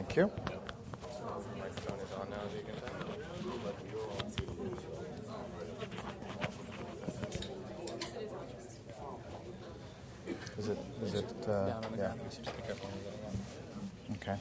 Thank you. Is it, yeah. Okay.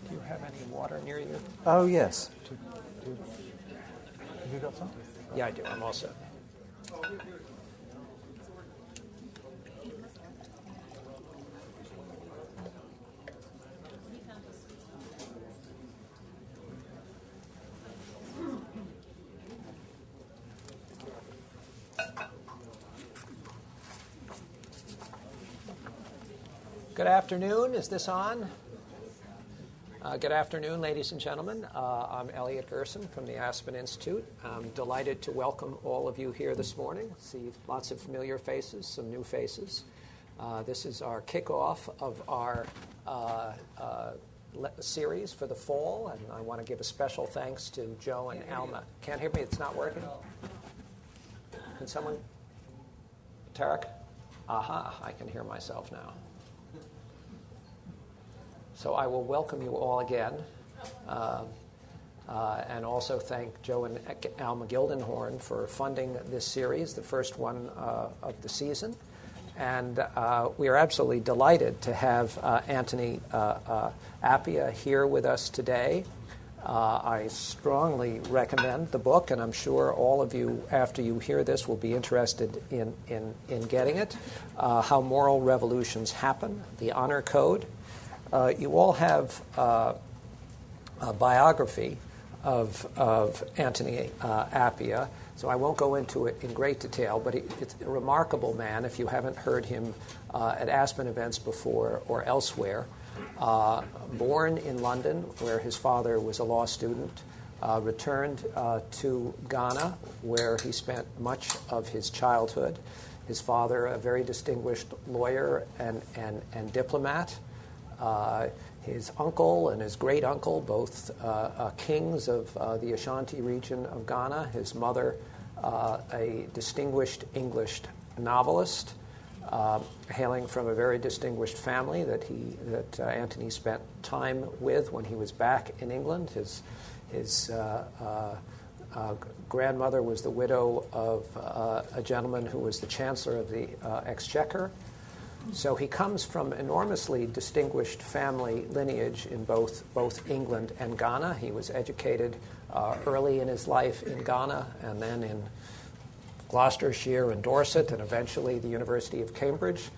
Do you have any water near you? Oh, yes. Have you got some? Yeah, I do. I'm all set. Good afternoon. Is this on? Good afternoon, ladies and gentlemen. I'm Elliot Gerson from the Aspen Institute. I'm delighted to welcome all of you here this morning. See lots of familiar faces, some new faces. This is our kickoff of our series for the fall, and I want to give a special thanks to Joe and Alma. Can't hear me? It's not working? Can someone? Tarek? Aha, I can hear myself now. So I will welcome you all again, and also thank Joe and Alma Gildenhorn for funding this series, the first one of the season. And we are absolutely delighted to have Anthony Appiah here with us today. I strongly recommend the book, and I'm sure all of you, after you hear this, will be interested in getting it. How Moral Revolutions Happen, The Honor Code. You all have a biography of Anthony Appiah, so I won't go into it in great detail, but it's a remarkable man if you haven't heard him at Aspen events before or elsewhere. Born in London, where his father was a law student, returned to Ghana, where he spent much of his childhood. His father, a very distinguished lawyer and diplomat. His uncle and his great-uncle, both kings of the Ashanti region of Ghana. His mother, a distinguished English novelist, hailing from a very distinguished family that Anthony spent time with when he was back in England. His grandmother was the widow of a gentleman who was the Chancellor of the Exchequer. So he comes from enormously distinguished family lineage in both England and Ghana. He was educated early in his life in Ghana and then in Gloucestershire and Dorset and eventually the University of Cambridge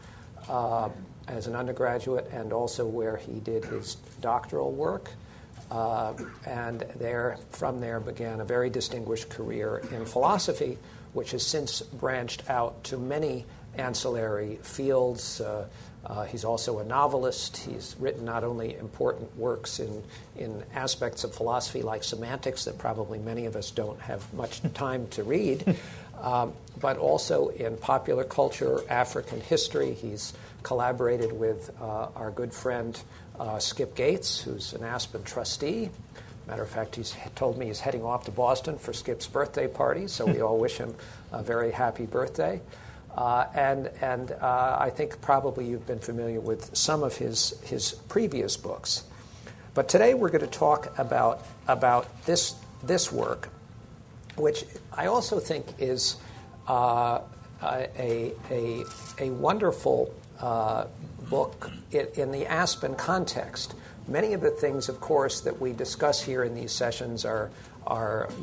as an undergraduate, and also where he did his doctoral work. And from there began a very distinguished career in philosophy, which has since branched out to many ancillary fields. He's also a novelist. He's written not only important works in aspects of philosophy like semantics that probably many of us don't have much time to read, but also in popular culture, African history. He's collaborated with our good friend Skip Gates, who's an Aspen trustee. Matter of fact, he's told me he's heading off to Boston for Skip's birthday party, so we all wish him a very happy birthday. And I think probably you've been familiar with some of his previous books. But today we're going to talk about this work, which I also think is a wonderful book in the Aspen context, Many of the things, of course, that we discuss here in these sessions are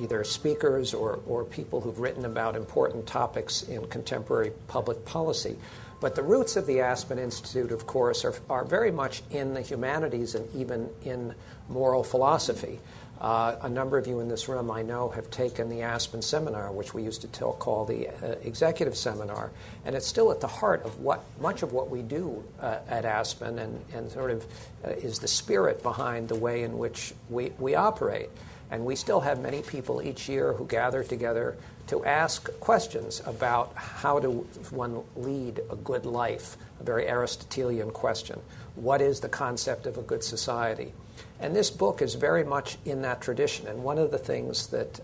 either speakers or people who've written about important topics in contemporary public policy. But the roots of the Aspen Institute, of course, are very much in the humanities and even in moral philosophy. A number of you in this room, I know, have taken the Aspen Seminar, which we used to call the Executive Seminar, and it's still at the heart of much of what we do at Aspen, and sort of is the spirit behind the way in which we operate. And we still have many people each year who gather together to ask questions about how do one lead a good life, a very Aristotelian question. What is the concept of a good society? And this book is very much in that tradition. And one of the things that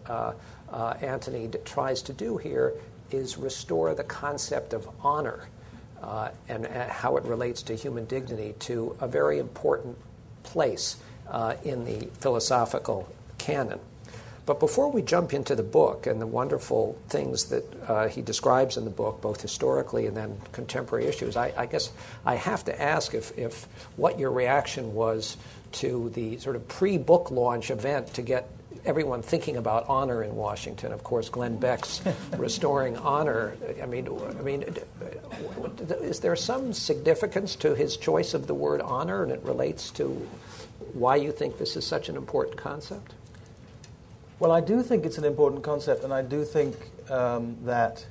Anthony tries to do here is restore the concept of honor and how it relates to human dignity to a very important place in the philosophical canon. But before we jump into the book and the wonderful things that he describes in the book, both historically and then contemporary issues, I guess I have to ask if what your reaction was to the sort of pre-book launch event to get everyone thinking about honor in Washington. Of course, Glenn Beck's Restoring Honor. I mean, is there some significance to his choice of the word honor, and it relates to why you think this is such an important concept? Well, I do think it's an important concept, and I do think that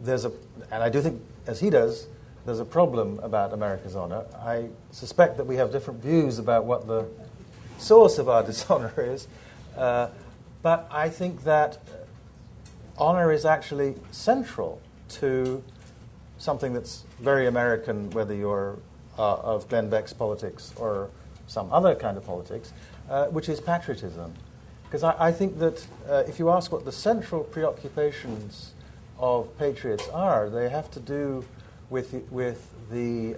there's and I do think, as he does, there's a problem about America's honor. I suspect that we have different views about what the source of our dishonor is, but I think that honor is actually central to something that's very American, whether you're of Glenn Beck's politics or some other kind of politics, which is patriotism. Because I think that if you ask what the central preoccupations of patriots are, they have to do with the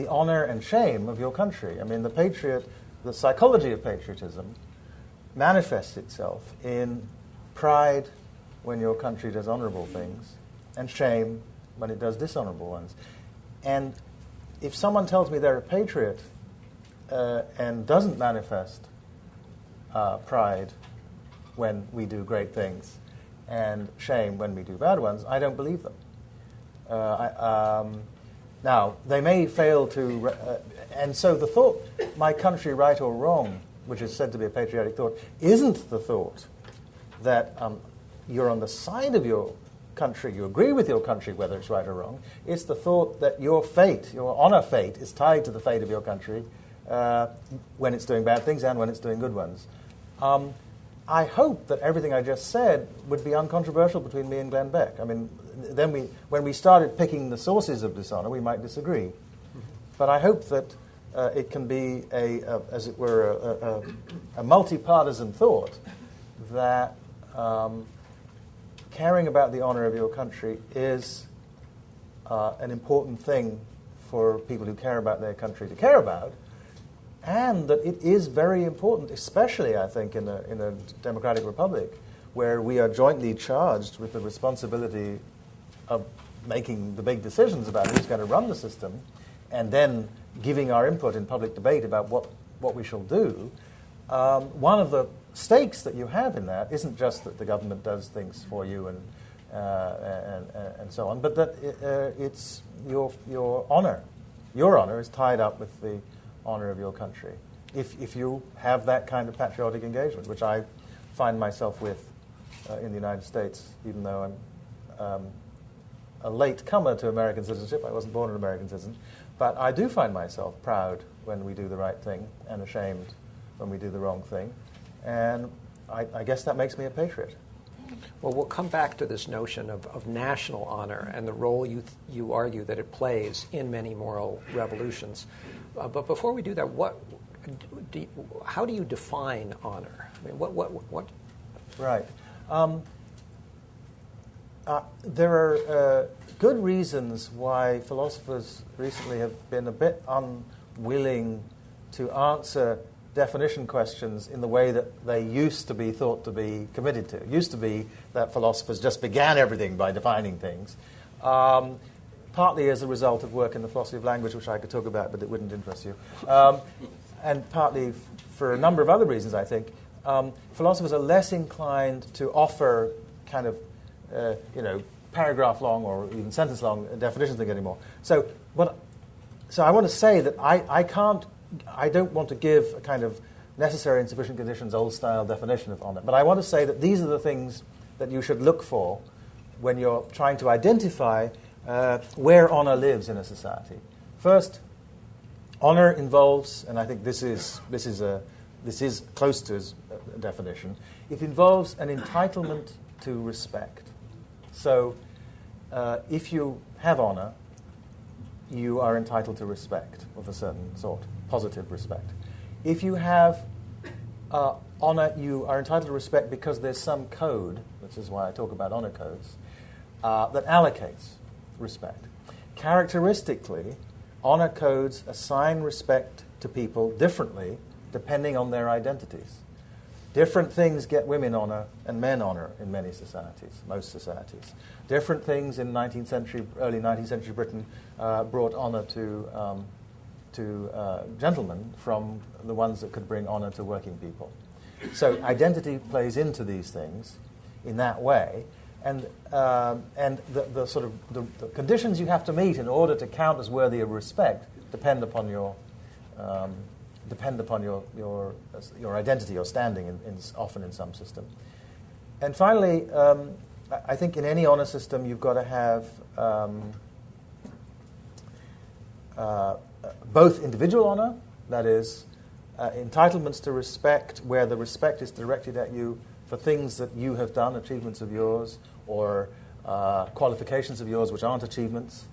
honor and shame of your country. I mean, the psychology of patriotism manifests itself in pride when your country does honorable things and shame when it does dishonorable ones. And if someone tells me they're a patriot and doesn't manifest pride when we do great things and shame when we do bad ones, I don't believe them. Now, they may fail to... and so the thought, my country right or wrong, which is said to be a patriotic thought, isn't the thought that you're on the side of your country, you agree with your country whether it's right or wrong. It's the thought that your fate, your honor fate, is tied to the fate of your country when it's doing bad things and when it's doing good ones. I hope that everything I just said would be uncontroversial between me and Glenn Beck. I mean, then when we started picking the sources of dishonor, we might disagree. Mm-hmm. But I hope that it can be as it were, a multi-partisan thought that caring about the honor of your country is an important thing for people who care about their country to care about, and that it is very important, especially, I think, in a democratic republic, where we are jointly charged with the responsibility of making the big decisions about who's going to run the system, and then giving our input in public debate about what we shall do. One of the stakes that you have in that isn't just that the government does things for you and so on, but that it's your honor. Your honor is tied up with the honor of your country. If you have that kind of patriotic engagement, which I find myself with in the United States, even though I'm a late comer to American citizenship. I wasn't born an American citizen. But I do find myself proud when we do the right thing and ashamed when we do the wrong thing. And I guess that makes me a patriot. Well, we'll come back to this notion of national honor and the role you argue that it plays in many moral revolutions. But before we do that, how do you define honor? I mean, what? Right. There are good reasons why philosophers recently have been a bit unwilling to answer definition questions in the way that they used to be thought to be committed to. It used to be that philosophers just began everything by defining things. partly as a result of work in the philosophy of language, which I could talk about, but it wouldn't interest you, and partly for a number of other reasons, I think, philosophers are less inclined to offer kind of, paragraph-long or even sentence-long definitions anymore. So I want to say that I don't want to give a kind of necessary and sufficient conditions, old-style definition of honour, but I want to say that these are the things that you should look for when you're trying to identify where honour lives in a society. First, honour involves, and I think this is close to his definition, it involves an entitlement to respect. So if you have honour, you are entitled to respect of a certain sort, positive respect. If you have honour, you are entitled to respect because there's some code, which is why I talk about honour codes, that allocates respect. Characteristically, honour codes assign respect to people differently depending on their identities. Different things get women honour and men honour in many societies, most societies. Different things in early 19th century Britain brought honour to gentlemen from the ones that could bring honour to working people. So identity plays into these things in that way, and the sort of the conditions you have to meet in order to count as worthy of respect depend upon your identity, your standing, often in some system. And finally, I think in any honour system you've got to have both individual honour, that is, entitlements to respect where the respect is directed at you for things that you have done, achievements of yours, or qualifications of yours which aren't achievements,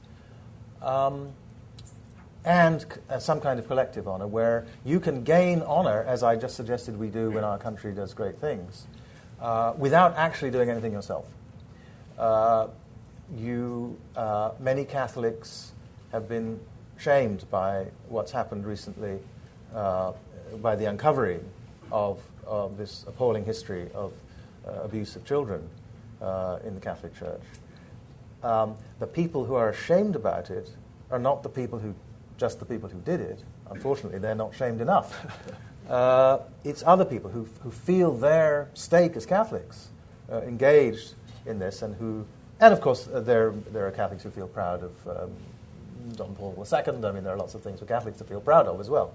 and some kind of collective honour where you can gain honour, as I just suggested we do when our country does great things, without actually doing anything yourself. Many Catholics have been shamed by what's happened recently, by the uncovering of this appalling history of abuse of children in the Catholic Church. The people who are ashamed about it are not just the people who did it. Unfortunately, they're not shamed enough. It's other people who feel their stake as Catholics engaged in this, and of course there are Catholics who feel proud of John Paul II. I mean, there are lots of things for Catholics to feel proud of as well.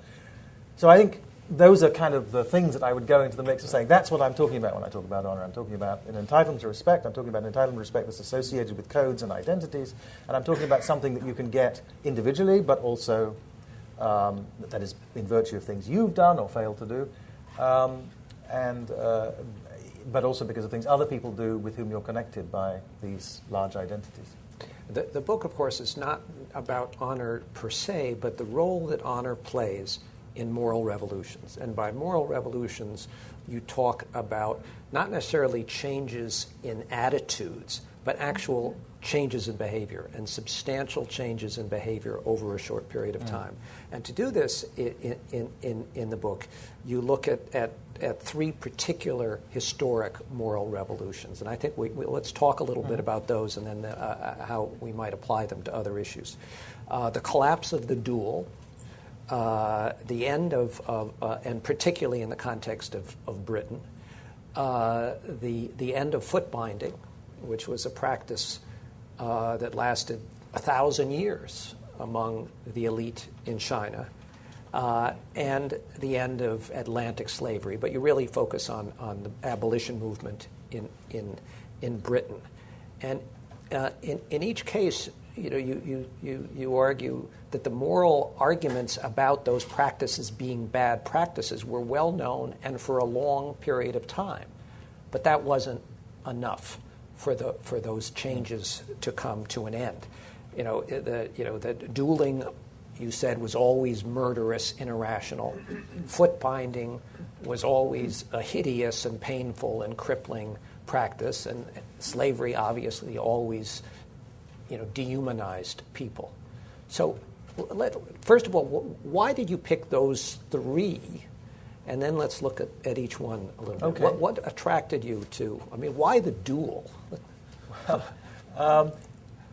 So I think those are kind of the things that I would go into the mix of saying that's what I'm talking about when I talk about honour. I'm talking about an entitlement to respect. I'm talking about an entitlement to respect that's associated with codes and identities. And I'm talking about something that you can get individually, but also that is in virtue of things you've done or failed to do, but also because of things other people do with whom you're connected by these large identities. The book, of course, is not about honour per se, but the role that honour plays in moral revolutions. And by moral revolutions, you talk about not necessarily changes in attitudes, but actual changes in behavior and substantial changes in behavior over a short period of time. And to do this in the book, you look at three particular historic moral revolutions. And I think let's talk a little bit about those and then how we might apply them to other issues. The collapse of the duel, the end of and particularly in the context of Britain, the end of foot binding, which was a practice that lasted 1,000 years among the elite in China, and the end of Atlantic slavery. But you really focus on the abolition movement in Britain, and in each case, you argue that the moral arguments about those practices being bad practices were well known and for a long period of time, but that wasn't enough for those changes to come to an end. The dueling, you said, was always murderous and irrational. Foot binding was always a hideous and painful and crippling practice, and slavery obviously always dehumanized people. So, first of all, why did you pick those three? And then let's look at each one a little bit. Okay. What attracted you to, why the duel?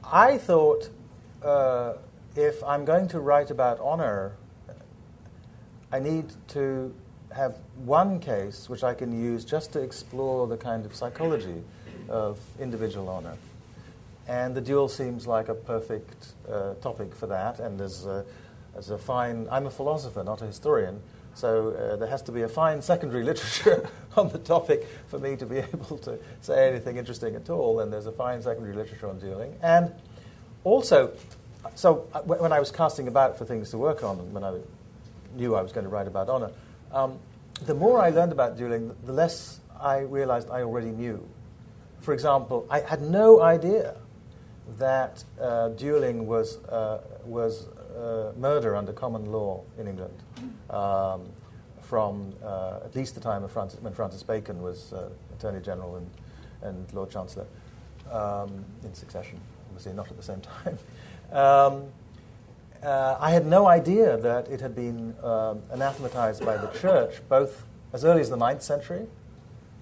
I thought, if I'm going to write about honor, I need to have one case which I can use just to explore the kind of psychology of individual honor. And the duel seems like a perfect topic for that. And there's a fine, I'm a philosopher, not a historian, so there has to be a fine secondary literature on the topic for me to be able to say anything interesting at all. And there's a fine secondary literature on dueling. And also, so when I was casting about for things to work on, when I knew I was going to write about honor, the more I learned about dueling, the less I realized I already knew. For example, I had no idea that dueling was murder under common law in England from at least the time of when Francis Bacon was Attorney General and Lord Chancellor in succession, obviously not at the same time. I had no idea that it had been anathematized by the Church both as early as the 9th century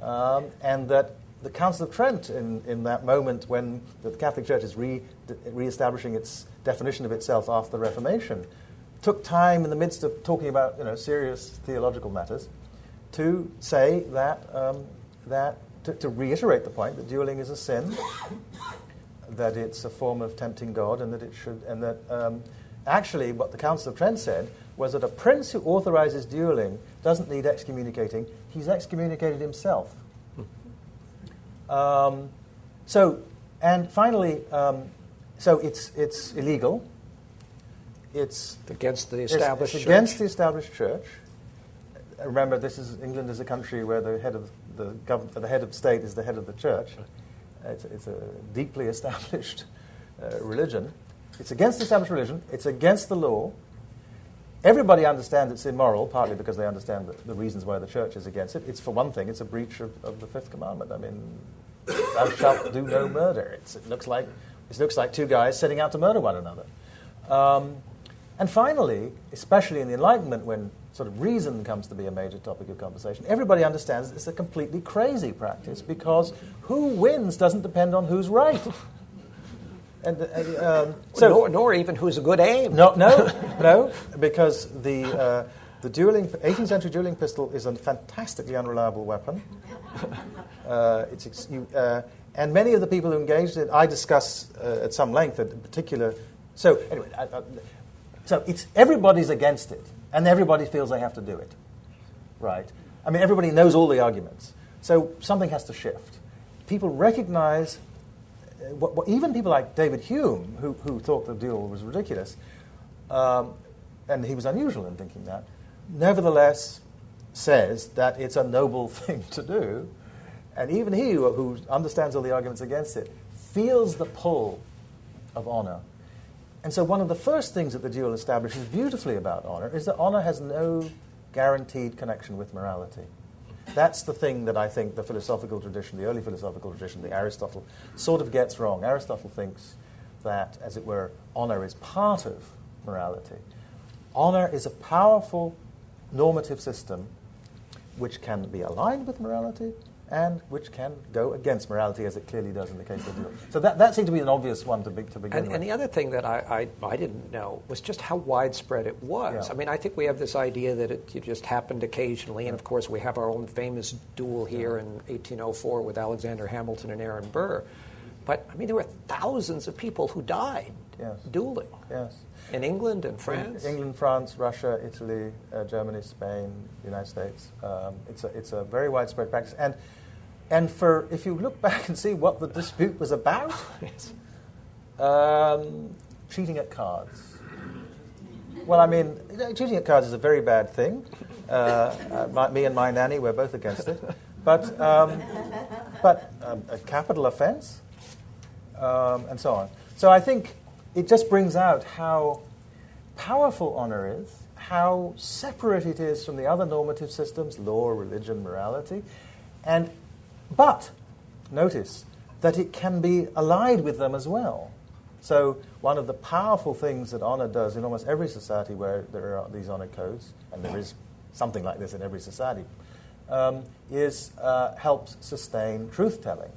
and that the Council of Trent, in that moment when the Catholic Church is re-establishing its definition of itself after the Reformation, took time in the midst of talking about serious theological matters to say that to reiterate the point that dueling is a sin, that it's a form of tempting God, and that it should, and that actually what the Council of Trent said was that a prince who authorizes dueling doesn't need excommunicating; he's excommunicated himself. And finally, so it's illegal. It's against the established it's church. Against the established church. Remember, England is a country where the head of the head of state is the head of the church. It's a deeply established religion. It's against the established religion. It's against the law. Everybody understands it's immoral, partly because they understand the reasons why the church is against it. It's, for one thing, it's a breach of the fifth commandment. I mean, thou shalt do no murder. It looks like two guys setting out to murder one another. And finally, especially in the Enlightenment, when sort of reason comes to be a major topic of conversation, everybody understands it's a completely crazy practice because who wins doesn't depend on who's right. And, nor even who's a good aim. No, because the 18th century dueling pistol is a fantastically unreliable weapon. And many of the people who engaged in it, I discuss at some length in particular. So anyway, so it's everybody's against it, and everybody feels they have to do it, right? I mean, everybody knows all the arguments. So something has to shift. People recognize. Even people like David Hume, who thought the duel was ridiculous, and he was unusual in thinking that, nevertheless says that it's a noble thing to do, and even he, who understands all the arguments against it, feels the pull of honor. And so one of the first things that the duel establishes beautifully about honor is that honor has no guaranteed connection with morality. That's the thing that I think the philosophical tradition, the early philosophical tradition, the Aristotle, sort of gets wrong. Aristotle thinks that, as it were, honor is part of morality. Honor is a powerful normative system which can be aligned with morality and which can go against morality, as it clearly does in the case of the duel. So that seemed to be an obvious one to begin with. And the other thing that I didn't know was just how widespread it was. Yeah. I mean, I think we have this idea that it just happened occasionally, and of course we have our own famous duel here in 1804 with Alexander Hamilton and Aaron Burr. But, I mean, there were thousands of people who died dueling. Yes. In England and France? England, France, Russia, Italy, Germany, Spain, the United States. It's a very widespread practice. And if you look back and see what the dispute was about, cheating at cards. Well, I mean, cheating at cards is a very bad thing. Me and my nanny, we're both against it. But a capital offense, and so on. So I think it just brings out how powerful honor is, how separate it is from the other normative systems, law, religion, morality, but notice that it can be allied with them as well. So one of the powerful things that honor does in almost every society where there are these honor codes, and there is something like this in every society, is helps sustain truth-telling,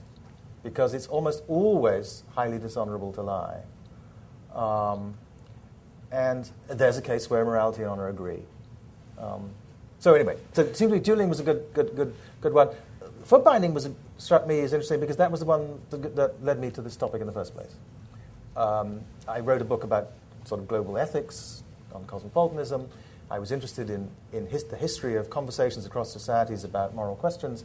because it's almost always highly dishonorable to lie. And there's a case where morality and honor agree. So anyway, so it seems to me dueling was a good one. Foot binding struck me as interesting because that was the one that led me to this topic in the first place. I wrote a book about sort of global ethics on cosmopolitanism. I was interested in the history of conversations across societies about moral questions.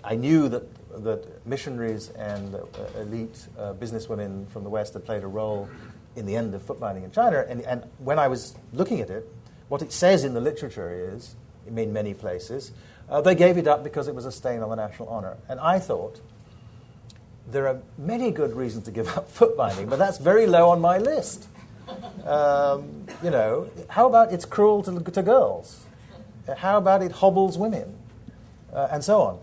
I knew that missionaries and elite businesswomen from the West had played a role in the end of foot binding in China. And when I was looking at it, what it says in the literature is, in many places, they gave it up because it was a stain on the national honor. And I thought, there are many good reasons to give up foot binding, but that's very low on my list. How about it's cruel to girls? How about it hobbles women? And so on.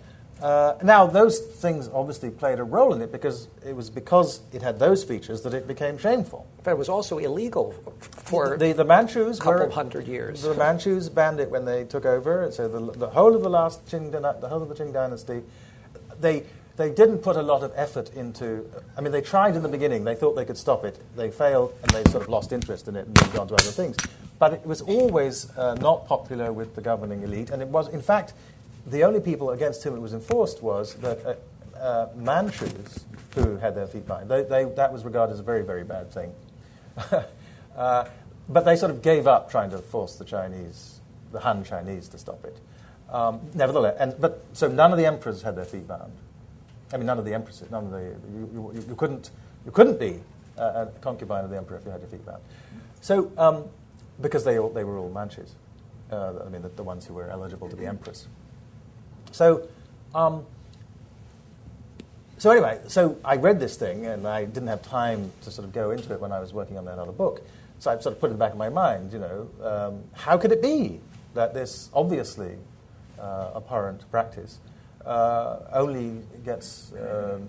Now, those things obviously played a role in it because it had those features that it became shameful. But it was also illegal for the Manchus a couple hundred years. The Manchus banned it when they took over. So the whole of the Qing dynasty, they didn't put a lot of effort into. I mean, they tried in the beginning. They thought they could stop it. They failed, and they sort of lost interest in it and moved on to other things. But it was always not popular with the governing elite, and it was, in fact, the only people against whom it was enforced was that Manchus, who had their feet bound. That was regarded as a very, very bad thing. But they sort of gave up trying to force the Han Chinese, to stop it. Nevertheless, so none of the emperors had their feet bound. I mean, none of the empresses. You couldn't be a concubine of the emperor if you had your feet bound. So, because they were all Manchus. The ones who were eligible to be empress. So anyway, so I read this thing, and I didn't have time to sort of go into it when I was working on that other book. So I sort of put it in the back of my mind, how could it be that this obviously abhorrent practice only gets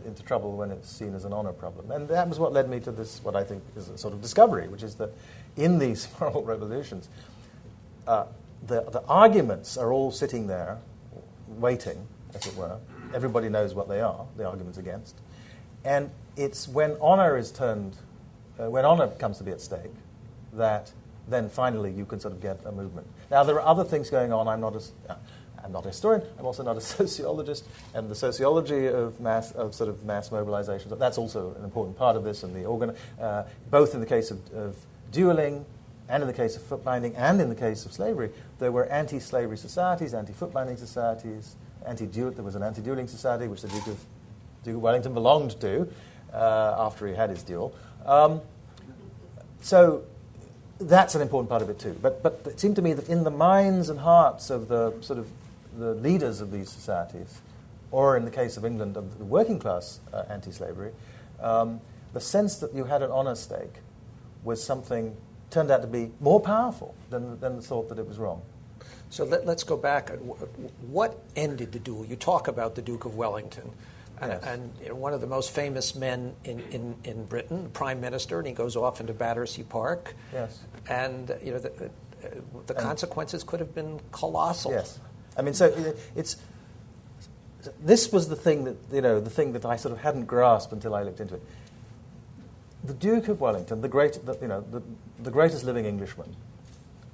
into trouble when it's seen as an honor problem? And that was what led me to this, what I think is a sort of discovery, which is that in these moral revolutions, the arguments are all sitting there, waiting, as it were. Everybody knows what they are, the arguments against. And it's when honor is when honor comes to be at stake, that then finally you can sort of get a movement. Now, there are other things going on. I'm not a historian. I'm also not a sociologist. And the sociology of mass mobilization, that's also an important part of this. And both in the case of dueling, and in the case of foot binding, and in the case of slavery, there were anti-slavery societies, anti-foot binding societies, there was an anti-dueling society, which the Duke of Wellington belonged to after he had his duel. So that's an important part of it too. But it seemed to me that in the minds and hearts of the leaders of these societies, or in the case of England, of the working class anti-slavery, the sense that you had an honor stake was something turned out to be more powerful than the thought that it was wrong. So let's go back. What ended the duel? You talk about the Duke of Wellington, and one of the most famous men in Britain, the Prime Minister, and he goes off into Battersea Park. Yes. And the consequences could have been colossal. Yes. I mean, so this was the thing that I sort of hadn't grasped until I looked into it. The Duke of Wellington, the greatest living Englishman,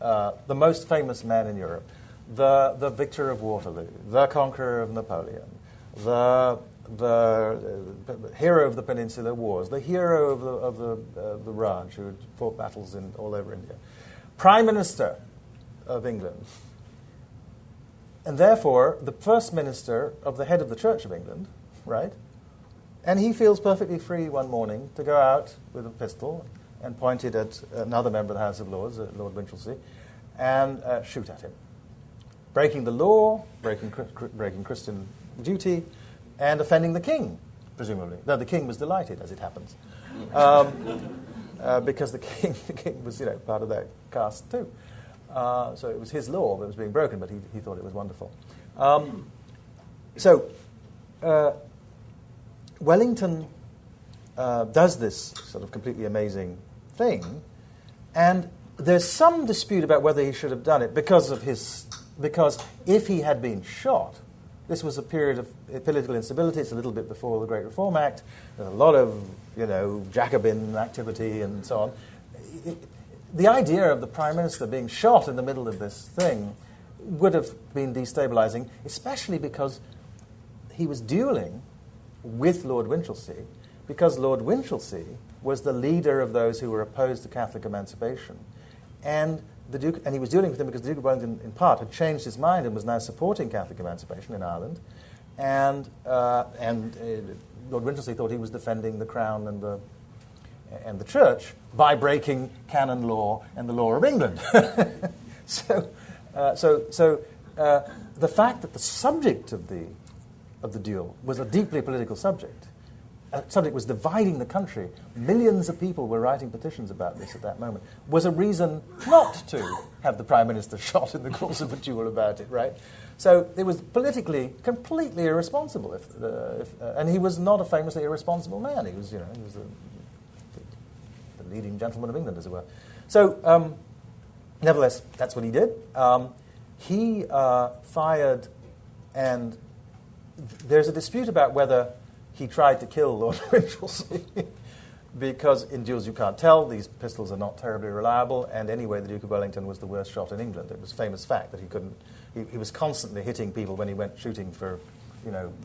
the most famous man in Europe, the victor of Waterloo, the conqueror of Napoleon, the hero of the Peninsular Wars, the hero of the Raj, who had fought battles all over India, Prime Minister of England, and therefore the first minister of the head of the Church of England, right? And he feels perfectly free one morning to go out with a pistol and point it at another member of the House of Lords, Lord Winchelsea, and shoot at him. Breaking the law, breaking Christian duty, and offending the king, presumably. Though the king was delighted, as it happens. Because the king was, part of that caste too. So it was his law that was being broken, but he thought it was wonderful. Wellington does this sort of completely amazing thing, and there's some dispute about whether he should have done it because if he had been shot, this was a period of political instability. It's a little bit before the Great Reform Act. There's a lot of, Jacobin activity and so on. The idea of the Prime Minister being shot in the middle of this thing would have been destabilizing, especially because he was dueling with Lord Winchelsea, because Lord Winchelsea was the leader of those who were opposed to Catholic emancipation. And he was dealing with him because the Duke of Wellington, in part, had changed his mind and was now supporting Catholic emancipation in Ireland. And Lord Winchelsea thought he was defending the Crown and the Church by breaking canon law and the law of England. So the fact that the subject of the duel was a deeply political subject. A subject was dividing the country. Millions of people were writing petitions about this at that moment. Was a reason not to have the Prime Minister shot in the course of a duel about it, right? So it was politically completely irresponsible. And he was not a famously irresponsible man. He was, the leading gentleman of England, as it were. So, nevertheless, that's what he did. He fired, and there's a dispute about whether he tried to kill Lord Winchelsea because in duels you can't tell. These pistols are not terribly reliable, and anyway, the Duke of Wellington was the worst shot in England. It was a famous fact that he couldn't. He was constantly hitting people when he went shooting for,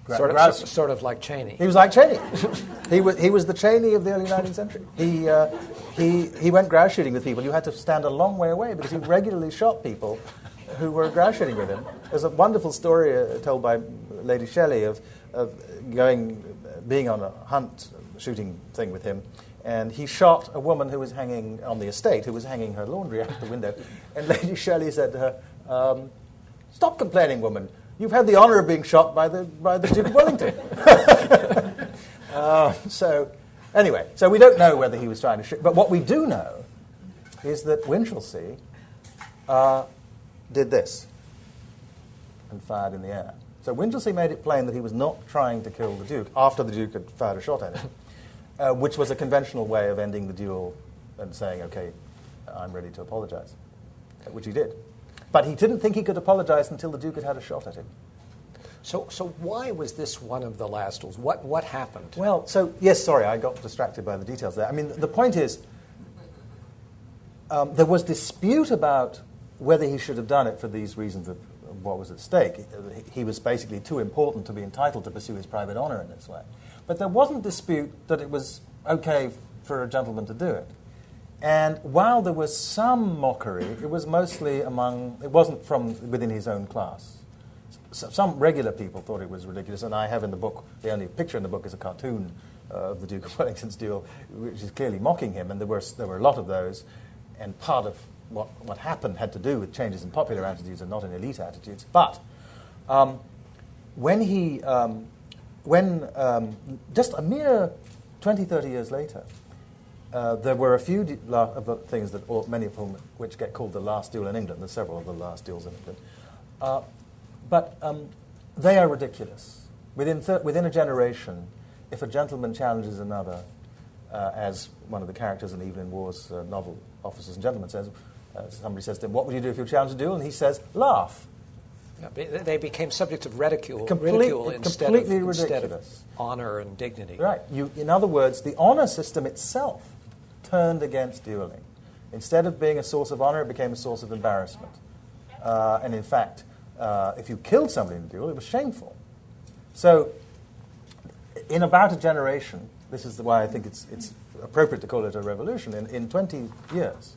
grouse. Sort of like Cheney. He was like Cheney. he was the Cheney of the early 19th century. He went grouse shooting with people. You had to stand a long way away because he regularly shot people who were grouse shooting with him. There's a wonderful story told by Lady Shelley of being on a hunt shooting thing with him, and he shot a woman who was hanging on the estate, who was hanging her laundry out the window, and Lady Shelley said to her, "Stop complaining, woman. You've had the honour of being shot by the Duke of Wellington." So we don't know whether he was trying to shoot, but what we do know is that Winchelsea did this and fired in the air. So Winchelsea made it plain that he was not trying to kill the Duke after the Duke had fired a shot at him, which was a conventional way of ending the duel and saying, "Okay, I'm ready to apologize," which he did. But he didn't think he could apologize until the Duke had had a shot at him. So why was this one of the last duels? What happened? Well, yes, sorry, I got distracted by the details there. I mean, the point is, there was dispute about whether he should have done it for these reasons of what was at stake. He was basically too important to be entitled to pursue his private honour in this way. But there wasn't dispute that it was okay for a gentleman to do it. And while there was some mockery, it was mostly it wasn't from within his own class. So some regular people thought it was ridiculous, and I have in the book, the only picture in the book is a cartoon of the Duke of Wellington's duel, which is clearly mocking him, and there were a lot of those, and part of what happened had to do with changes in popular attitudes and not in elite attitudes. But when just a mere 20, 30 years later, there were a few of the things many of whom which get called the last duel in England. There's several of the last duels in England. But they are ridiculous. Within a generation, if a gentleman challenges another, as one of the characters in Evelyn Waugh's novel Officers and Gentlemen says, somebody says to him, "What would you do if you challenged a duel?" And he says, "Laugh." Yeah, they became subjects of ridicule instead of honor and dignity. Right. In other words, the honor system itself turned against dueling. Instead of being a source of honor, it became a source of embarrassment. And in fact, if you killed somebody in a duel, it was shameful. So, in about a generation, this is why I think it's appropriate to call it a revolution. In 20 years,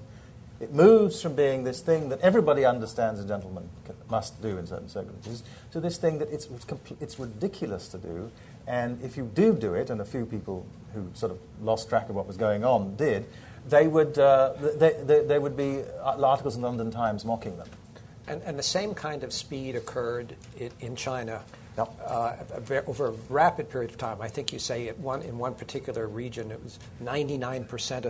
it moves from being this thing that everybody understands a gentleman must do in certain circumstances to this thing that it's ridiculous to do. And if you do it, and a few people who sort of lost track of what was going on did, they would be articles in the London Times mocking them. And the same kind of speed occurred in China. Yep. Over a rapid period of time. I think you say in one particular region it was 99%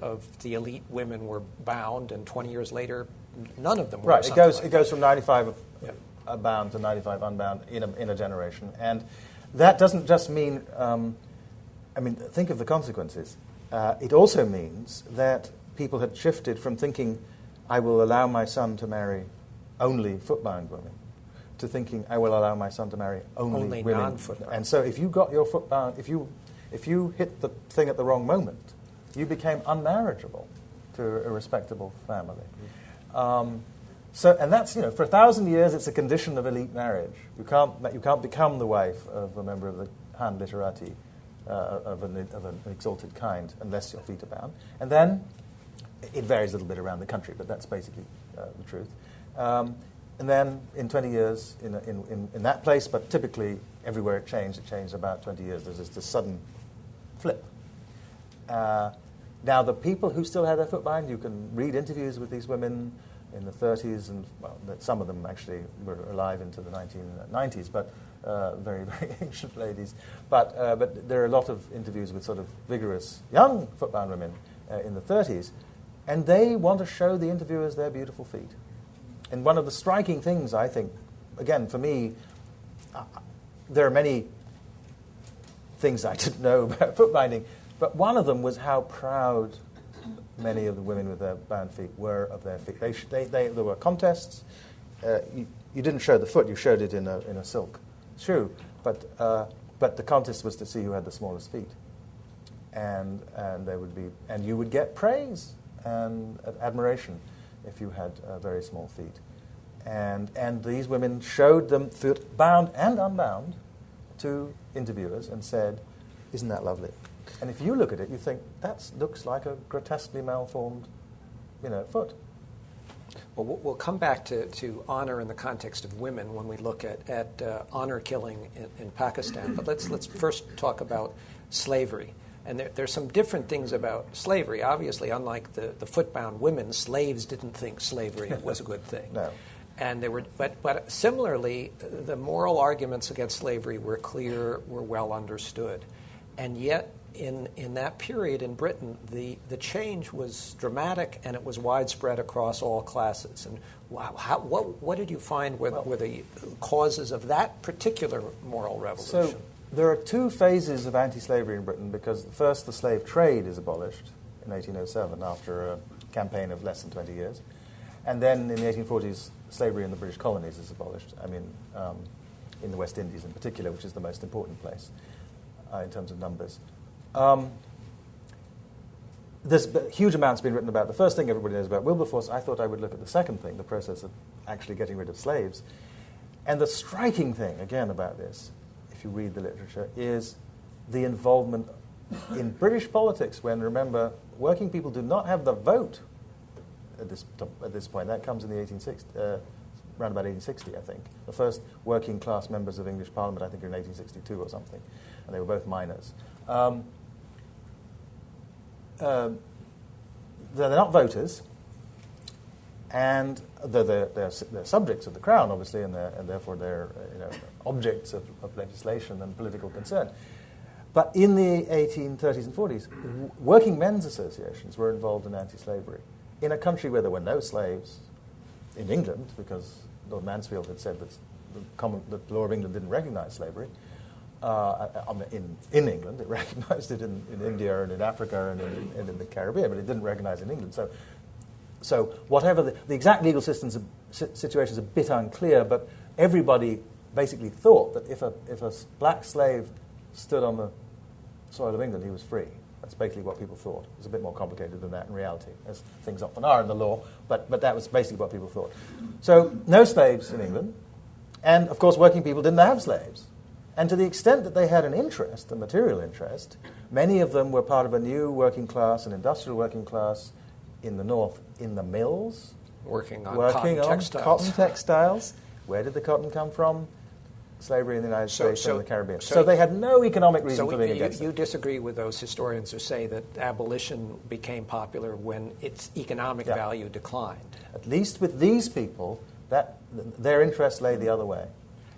of the elite women were bound, and 20 years later, none of them were. Right. It goes from 95 bound to 95 unbound in a generation, and that doesn't just mean. Think of the consequences. It also means that people had shifted from thinking, "I will allow my son to marry only footbound women," to thinking, I will allow my son to marry only women. Non-footbound. And so if you got your footbound, if you hit the thing at the wrong moment, you became unmarriageable to a respectable family. And that's, for 1,000 years, it's a condition of elite marriage. You can't become the wife of a member of the hand literati of an exalted kind unless your feet are bound. And then it varies a little bit around the country, but that's basically the truth. And then in 20 years, in that place, but typically everywhere it changed about 20 years. There's this sudden flip. Now, the people who still had their foot bound, you can read interviews with these women in the 30s, and some of them actually were alive into the 1990s, but very, very ancient ladies. But there are a lot of interviews with sort of vigorous young foot-bound women in the 30s, and they want to show the interviewers their beautiful feet. And one of the striking things, I think, again, for me, there are many things I didn't know about foot binding, but one of them was how proud many of the women with their bound feet were of their feet. There were contests. You didn't show the foot; you showed it in a silk shoe. But the contest was to see who had the smallest feet, and you would get praise and admiration if you had very small feet. And these women showed them foot bound and unbound to interviewers and said, "Isn't that lovely?" And if you look at it, you think, that looks like a grotesquely malformed, foot. Well, we'll come back to honor in the context of women when we look at honor killing in Pakistan. But let's first talk about slavery. And there's some different things about slavery. Obviously, unlike the foot-bound women, slaves didn't think slavery was a good thing. No. And but similarly, the moral arguments against slavery were clear, were well understood. And yet, in that period in Britain, the change was dramatic and it was widespread across all classes. And what did you find were the causes of that particular moral revolution? So there are two phases of anti-slavery in Britain, because first the slave trade is abolished in 1807 after a campaign of less than 20 years. And then in the 1840s, slavery in the British colonies is abolished. I mean, in the West Indies in particular, which is the most important place in terms of numbers. There's huge amounts been written about the first thing everybody knows about Wilberforce. I thought I would look at the second thing, the process of actually getting rid of slaves. And the striking thing, again, about this, if you read the literature, is the involvement in British politics when, remember, working people do not have the vote at this point. That comes in the 1860s, around about 1860, I think. The first working class members of English Parliament, I think, are in 1862 or something, and they were both miners. They're not voters, and they're subjects of the crown, obviously, and therefore they're objects of legislation and political concern. But in the 1830s and 40s, working men's associations were involved in anti-slavery in a country where there were no slaves, in England, because Lord Mansfield had said that the law of England didn't recognize slavery. In England, it recognized it in India and in Africa and in the Caribbean, but it didn't recognize it in England. So whatever the exact legal situation is a bit unclear, but everybody basically thought that if a black slave stood on the soil of England, he was free. That's basically what people thought. It was a bit more complicated than that in reality, as things often are in the law, but that was basically what people thought. So no slaves in England, and of course working people didn't have slaves. And to the extent that they had an interest, a material interest, many of them were part of a new working class, an industrial working class in the north, in the mills. Working on cotton textiles. Where did the cotton come from? Slavery in the United States and the Caribbean. So they had no economic reason for being against it. You disagree with those historians who say that abolition became popular when its economic value declined. At least with these people, their interest lay the other way.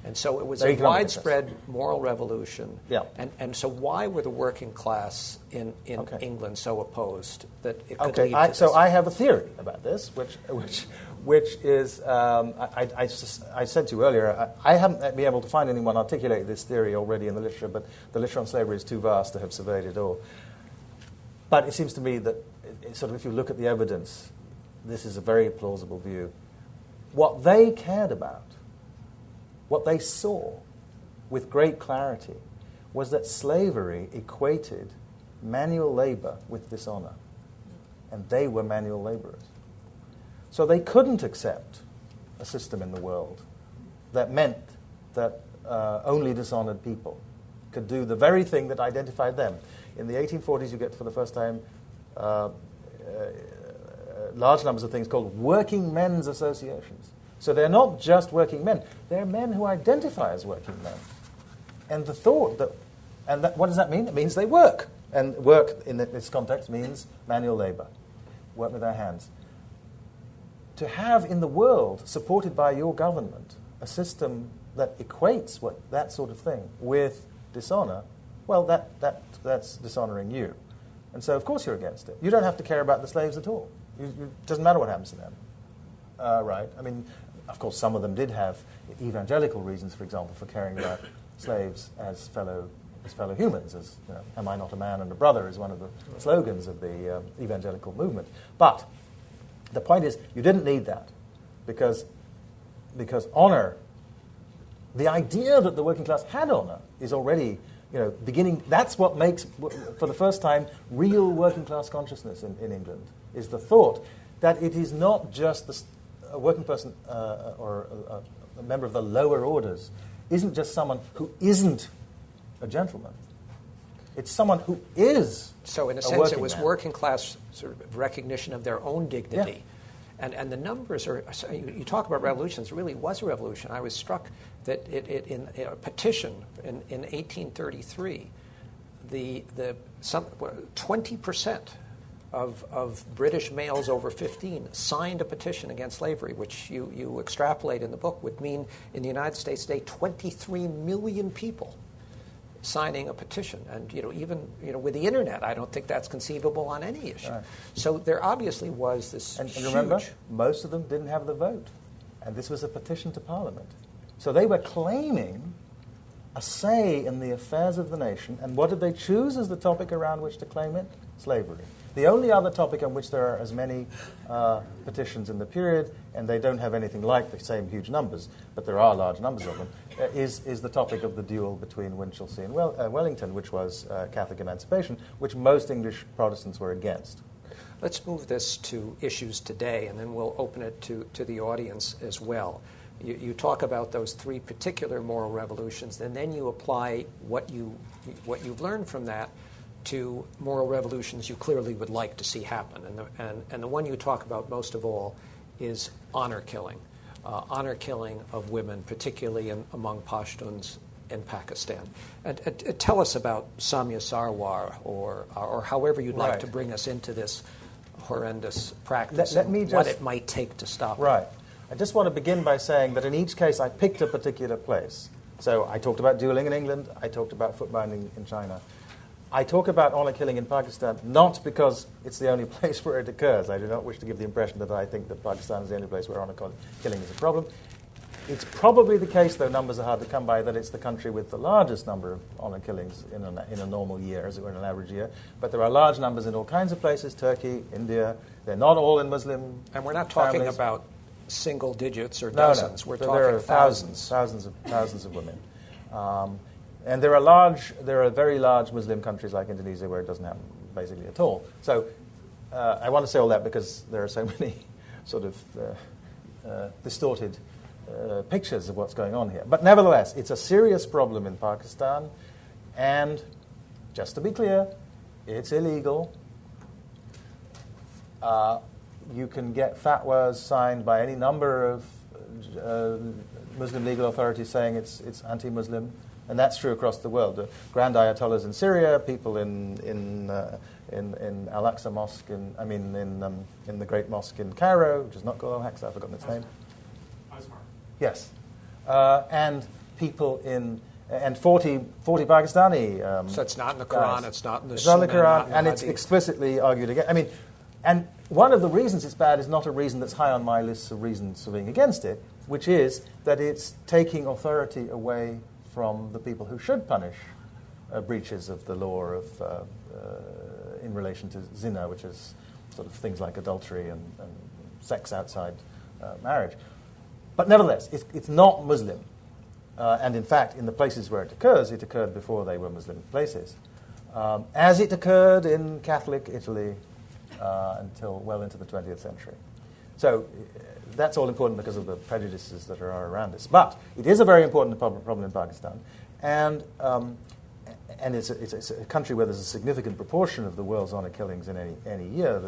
And so it was a widespread moral revolution. Yeah. And so why were the working class in England so opposed that it could lead to this? So I have a theory about this, which is, I said to you earlier, I haven't been able to find anyone articulate this theory already in the literature, but the literature on slavery is too vast to have surveyed it all. But it seems to me that, sort of, if you look at the evidence, this is a very plausible view. What they cared about what they saw with great clarity was that slavery equated manual labor with dishonor. And they were manual laborers. So they couldn't accept a system in the world that meant that only dishonored people could do the very thing that identified them. In the 1840s, you get for the first time large numbers of things called working men's associations. So they're not just working men. They're men who identify as working men. And the thought that, what does that mean? It means they work. And work in this context means manual labor, work with their hands. To have in the world, supported by your government, a system that equates that sort of thing with dishonor, well, that's dishonoring you. And so, of course, you're against it. You don't have to care about the slaves at all. It doesn't matter what happens to them. Right? I mean, of course, some of them did have evangelical reasons, for example, for caring about slaves as fellow humans. As am I not a man and a brother is one of the slogans of the evangelical movement. But the point is, you didn't need that because honor, the idea that the working class had honor is already beginning. That's what makes, for the first time, real working class consciousness in England, is the thought that it is not just a working person or a member of the lower orders isn't just someone who isn't a gentleman. It's someone who is. So in a sense, it was man. Working class sort of recognition of their own dignity. Yeah. And the numbers are, you talk about revolutions, it really was a revolution. I was struck that in a petition in 1833, 20% of British males over 15 signed a petition against slavery, which you extrapolate in the book would mean in the United States today 23 million people signing a petition. And even with the internet, I don't think that's conceivable on any issue. Right. So there obviously was this and remember, most of them didn't have the vote. And this was a petition to Parliament. So they were claiming a say in the affairs of the nation. And what did they choose as the topic around which to claim it? Slavery. The only other topic on which there are as many petitions in the period, and they don't have anything like the same huge numbers, but there are large numbers of them, is the topic of the duel between Winchelsea and Wellington, which was Catholic emancipation, which most English Protestants were against. Let's move this to issues today, and then we'll open it to the audience as well. You talk about those three particular moral revolutions, and then you apply what you've learned from that to moral revolutions you clearly would like to see happen. And the one you talk about most of all is honor killing of women, particularly among Pashtuns in Pakistan. And tell us about Samya Sarwar, or however you'd like to bring us into this horrendous practice what it might take to stop it. I just want to begin by saying that in each case I picked a particular place. So I talked about dueling in England, I talked about foot binding in China. I talk about honor killing in Pakistan not because it's the only place where it occurs. I do not wish to give the impression that I think that Pakistan is the only place where honor killing is a problem. It's probably the case, though numbers are hard to come by, that it's the country with the largest number of honor killings in a normal year, as it were, in an average year. But there are large numbers in all kinds of places, Turkey, India. They're not all in Muslim And we're not talking families. About single digits or dozens. No. We're there talking are thousands of women. And there are very large Muslim countries like Indonesia where it doesn't happen basically at all. So I want to say all that because there are so many sort of distorted pictures of what's going on here. But nevertheless, it's a serious problem in Pakistan. And just to be clear, it's illegal. You can get fatwas signed by any number of Muslim legal authorities saying it's anti-Muslim. And that's true across the world. The Grand Ayatollahs in Syria, people in Al-Aqsa Mosque, in the Great Mosque in Cairo, which is not called Al-Aqsa, I've forgotten its name. Yes. And people and 40 Pakistani so it's not in the Quran, guys. It's not in the It's not in the Quran, and it's explicitly argued against. And one of the reasons it's bad is not a reason that's high on my list of reasons for being against it, which is that it's taking authority away from the people who should punish breaches of the law of in relation to zina, which is sort of things like adultery and sex outside marriage. But nevertheless, it's not Muslim. And in fact, in the places where it occurred before they were Muslim places, as it occurred in Catholic Italy until well into the 20th century. So that's all important because of the prejudices that are around this. But it is a very important problem in Pakistan, and it's a country where there's a significant proportion of the world's honor killings in any year.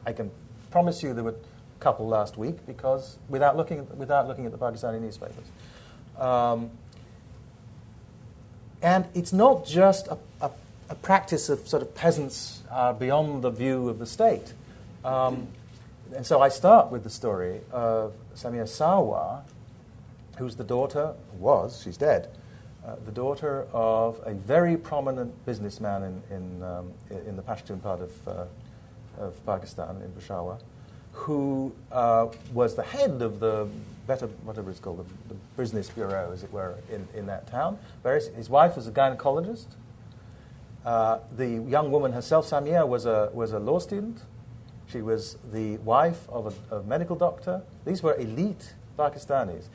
I can promise you there were a couple last week because without looking at the Pakistani newspapers. And it's not just a practice of sort of peasants beyond the view of the state. And so I start with the story of Samia Sarwar, who's the daughter, she's dead, the daughter of a very prominent businessman in the Pashtun part of Pakistan, in Peshawar, who was the head of the whatever it's called, the business bureau, as it were, in that town. His wife was a gynecologist. The young woman herself, Samia, was a law student. She was the wife of a medical doctor. These were elite Pakistanis.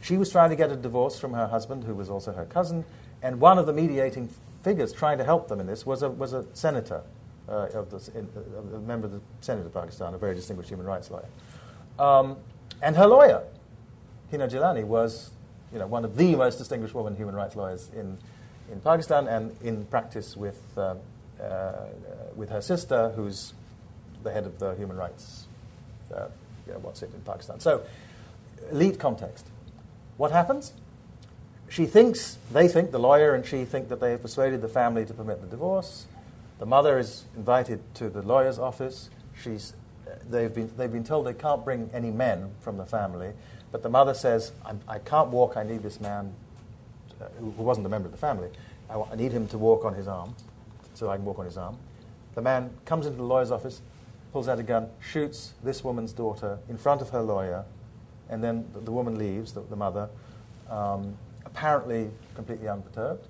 She was trying to get a divorce from her husband, who was also her cousin, and one of the mediating figures trying to help them in this was a senator, a member of the Senate of Pakistan, a very distinguished human rights lawyer. And her lawyer, Hina Jilani, was one of the most distinguished women human rights lawyers in Pakistan, and in practice with her sister, who's the head of the human rights, in Pakistan. So, elite context. What happens? They think, the lawyer and she think that they have persuaded the family to permit the divorce. The mother is invited to the lawyer's office. They've been told they can't bring any men from the family, but the mother says, I can't walk, I need this man, who wasn't a member of the family. I need him to walk on his arm, so I can walk on his arm. The man comes into the lawyer's office, pulls out a gun, shoots this woman's daughter in front of her lawyer, and then the woman leaves, the mother, apparently completely unperturbed.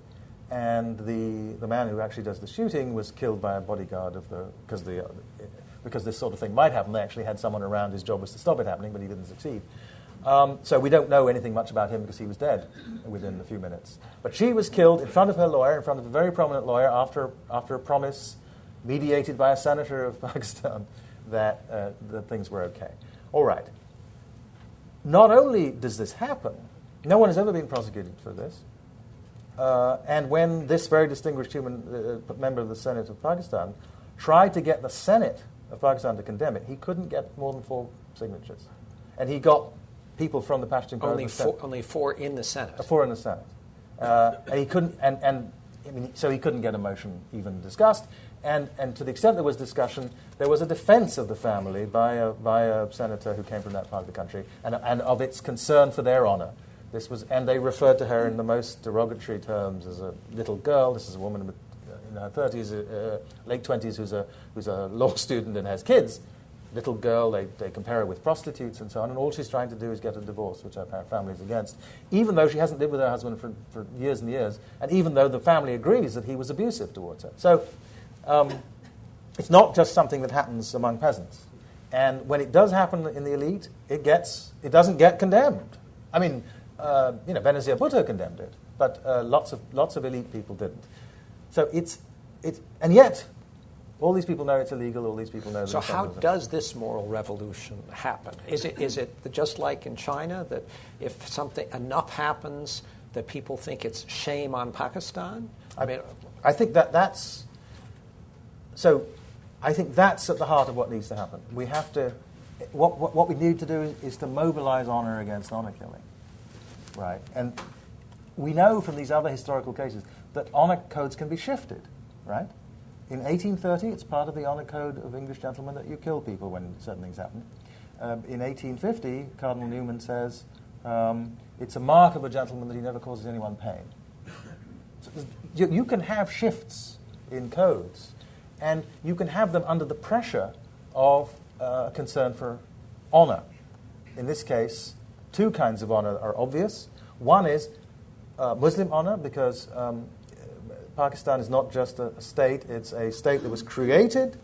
And the man who actually does the shooting was killed by a bodyguard because this sort of thing might happen. They actually had someone around. His job was to stop it happening, but he didn't succeed. So we don't know anything much about him because he was dead within a few minutes. But she was killed in front of her lawyer, in front of a very prominent lawyer, after a promise mediated by a senator of Pakistan that things were okay. All right. Not only does this happen, no one has ever been prosecuted for this. And when this very distinguished member of the Senate of Pakistan tried to get the Senate of Pakistan to condemn it, he couldn't get more than 4 signatures. And he got people from the Pashtun only 4 in the Senate. 4 in the Senate. And he couldn't, so he couldn't get a motion even discussed. And to the extent there was discussion, there was a defense of the family by a senator who came from that part of the country, and of its concern for their honor. And they referred to her in the most derogatory terms as a little girl. This is a woman in her 30s, late 20s, who's a law student and has kids. Little girl, they compare her with prostitutes and so on, and all she's trying to do is get a divorce, which her family is against, even though she hasn't lived with her husband for years and years, and even though the family agrees that he was abusive towards her. So it's not just something that happens among peasants. And when it does happen in the elite, it doesn't get condemned. I mean, Benazir Bhutto condemned it, but lots of elite people didn't. So and yet, all these people know it's illegal. All these people know. So how does this moral revolution happen? Is it just like in China that if something enough happens that people think it's shame on Pakistan? I think that's. So, I think that's at the heart of what needs to happen. We have to. What we need to do is to mobilize honor against honor killing. Right, and we know from these other historical cases that honor codes can be shifted, right? In 1830, it's part of the honor code of English gentlemen that you kill people when certain things happen. In 1850, Cardinal Newman says it's a mark of a gentleman that he never causes anyone pain. So you can have shifts in codes, and you can have them under the pressure of concern for honor. In this case, 2 kinds of honor are obvious. One is Muslim honor, because Pakistan is not just a state, it's a state that was created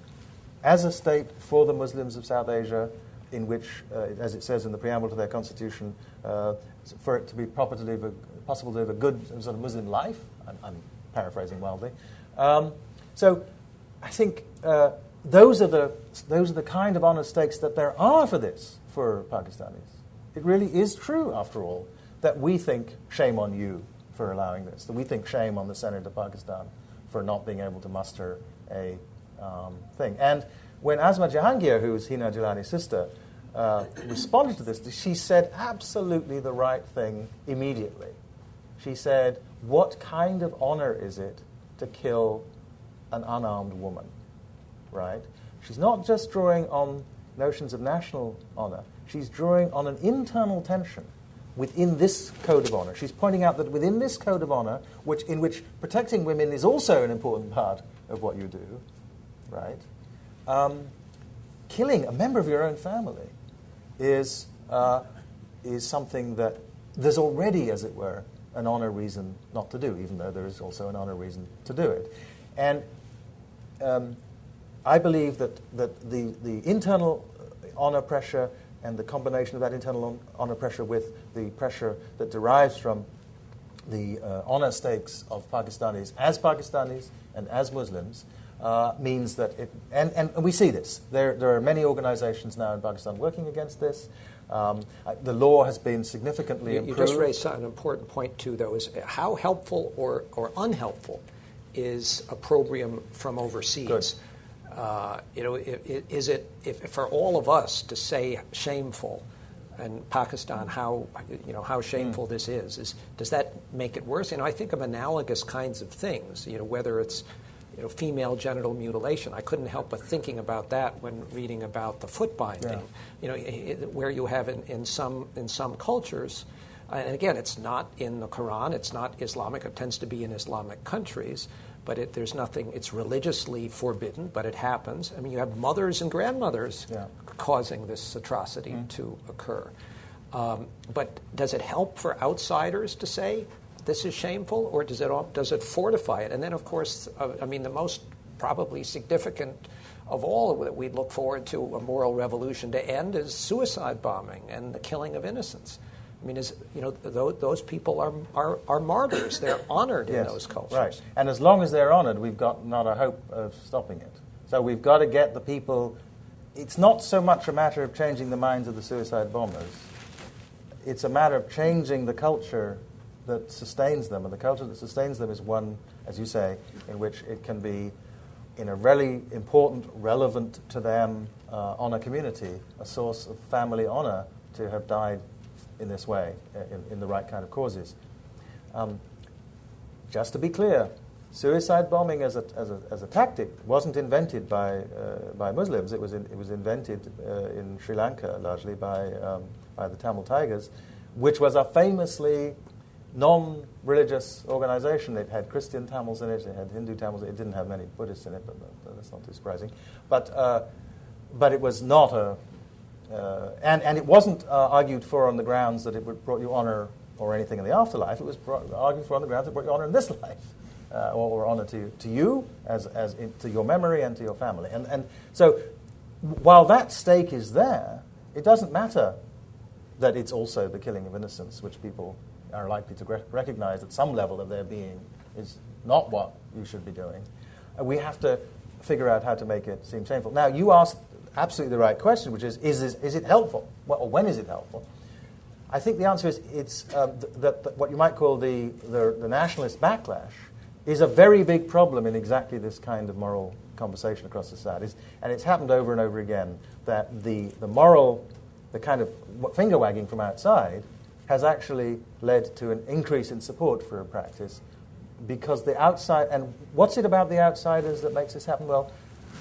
as a state for the Muslims of South Asia in which, as it says in the preamble to their constitution, for it to be possible to live a good sort of Muslim life. I'm paraphrasing wildly. So I think those are the kind of honor stakes that there are for this for Pakistanis. It really is true, after all, that we think shame on you for allowing this, that we think shame on the Senate of Pakistan for not being able to muster a thing. And when Asma Jahangir, who was Hina Gilani's sister, responded to this, she said absolutely the right thing immediately. She said, what kind of honor is it to kill an unarmed woman, right? She's not just drawing on notions of national honor. She's drawing on an internal tension within this code of honor. She's pointing out that within this code of honor, in which protecting women is also an important part of what you do, right? Killing a member of your own family is something that there's already, as it were, an honor reason not to do, even though there is also an honor reason to do it. And I believe that the internal honor pressure and the combination of that internal honor pressure with the pressure that derives from the honor stakes of Pakistanis and as Muslims means that and we see this. There are many organizations now in Pakistan working against this. The law has been significantly improved. You just raised an important point, too, though, is how helpful or unhelpful is opprobrium from overseas? Good. Is it for all of us to say shameful in Pakistan how shameful this is? Does that make it worse? I think of analogous kinds of things. Whether it's female genital mutilation. I couldn't help but thinking about that when reading about the foot binding. Yeah. Where you have in some cultures, and again, it's not in the Quran. It's not Islamic. It tends to be in Islamic countries. But there's nothing, it's religiously forbidden, but it happens. I mean, you have mothers and grandmothers causing this atrocity to occur. But does it help for outsiders to say this is shameful, or does it fortify it? And then, of course, the most probably significant of all that we'd look forward to a moral revolution to end is suicide bombing and the killing of innocents. I mean, those people are martyrs. They're honored in those cultures. Right. And as long as they're honored, we've got not a hope of stopping it. So we've got to get the people. It's not so much a matter of changing the minds of the suicide bombers. It's a matter of changing the culture that sustains them. And the culture that sustains them is one, as you say, in which it can be, in a really important, relevant to them honor community, a source of family honor to have died in this way, in the right kind of causes. Just to be clear, suicide bombing as a tactic wasn't invented by Muslims. It was invented in Sri Lanka largely by the Tamil Tigers, which was a famously non-religious organization. It had Christian Tamils in it. It had Hindu Tamils. It didn't have many Buddhists in it, but that's not too surprising. But it was not a and it wasn't argued for on the grounds that it brought you honor or anything in the afterlife. It was argued for on the grounds that it brought you honor in this life, or honor to you to your memory and to your family. And so, while that stake is there, it doesn't matter that it's also the killing of innocents, which people are likely to recognize at some level of their being is not what you should be doing. We have to figure out how to make it seem shameful. Now, you asked absolutely the right question, which is it helpful? Well, or when is it helpful? I think the answer is it's that what you might call the nationalist backlash is a very big problem in exactly this kind of moral conversation across societies, and it's happened over and over again that the moral, the kind of finger wagging from outside has actually led to an increase in support for a practice because the outside, and what's it about the outsiders that makes this happen? Well,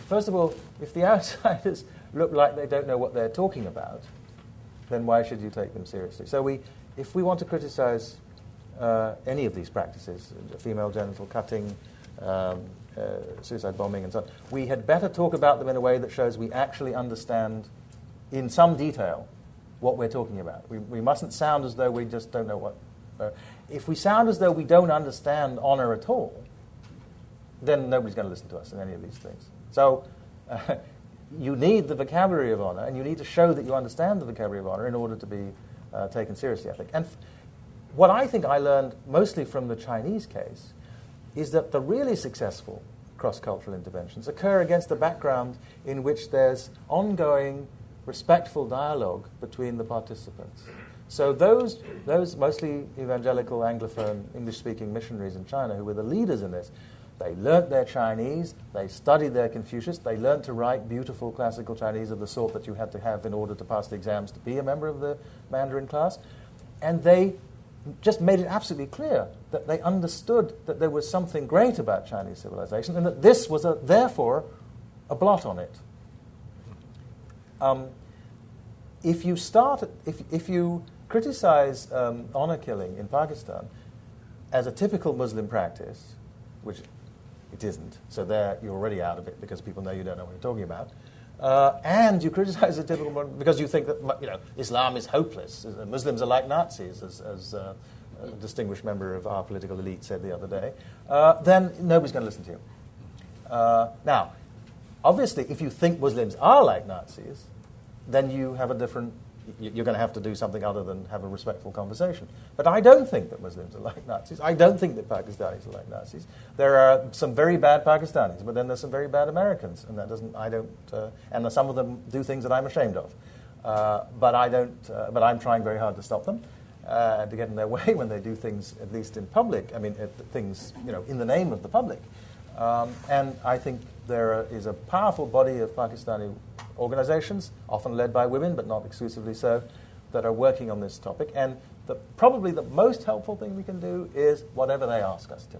first of all, if the outsiders look like they don't know what they're talking about, then why should you take them seriously? So if we want to criticize any of these practices, female genital cutting, suicide bombing and so on, we had better talk about them in a way that shows we actually understand in some detail what we're talking about. We mustn't sound as though we just don't know what... if we sound as though we don't understand honor at all, then nobody's going to listen to us in any of these things. So you need the vocabulary of honor, and you need to show that you understand the vocabulary of honor in order to be taken seriously, I think. And what I think I learned mostly from the Chinese case is that the really successful cross-cultural interventions occur against a background in which there's ongoing respectful dialogue between the participants. So those mostly evangelical, Anglophone, English-speaking missionaries in China who were the leaders in this, they learnt their Chinese, they studied their Confucius, they learnt to write beautiful classical Chinese of the sort that you had to have in order to pass the exams to be a member of the Mandarin class, and they just made it absolutely clear that they understood that there was something great about Chinese civilization and that this was therefore a blot on it. If you criticize honor killing in Pakistan as a typical Muslim practice, which it isn't, so there you're already out of it because people know you don't know what you're talking about, and you criticize a typical Muslim because you think that Islam is hopeless, Muslims are like Nazis, as a distinguished member of our political elite said the other day, then nobody's going to listen to you. Now, obviously, if you think Muslims are like Nazis, then you have a different... You're going to have to do something other than have a respectful conversation. But I don't think that Muslims are like Nazis. I don't think that Pakistanis are like Nazis. There are some very bad Pakistanis, but then there's some very bad Americans, and and some of them do things that I'm ashamed of. But I'm trying very hard to stop them, to get in their way when they do things, at least in public. I mean, things in the name of the public. And I think there is a powerful body of Pakistani organizations, often led by women, but not exclusively so, that are working on this topic. And probably the most helpful thing we can do is whatever they ask us to,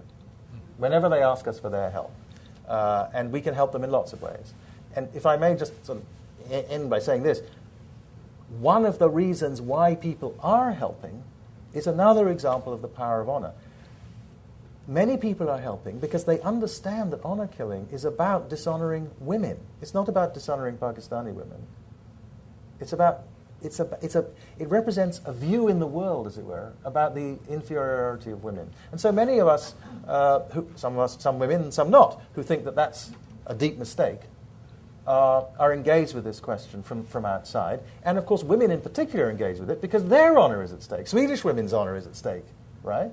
whenever they ask us for their help. And we can help them in lots of ways. And if I may just sort of end by saying this, one of the reasons why people are helping is another example of the power of honor. Many people are helping because they understand that honor killing is about dishonoring women. It's not about dishonoring Pakistani women. It represents a view in the world, as it were, about the inferiority of women. And so many of us, some women and some not, who think that that's a deep mistake, are engaged with this question from outside. And of course, women in particular are engaged with it because their honor is at stake. Swedish women's honor is at stake, right?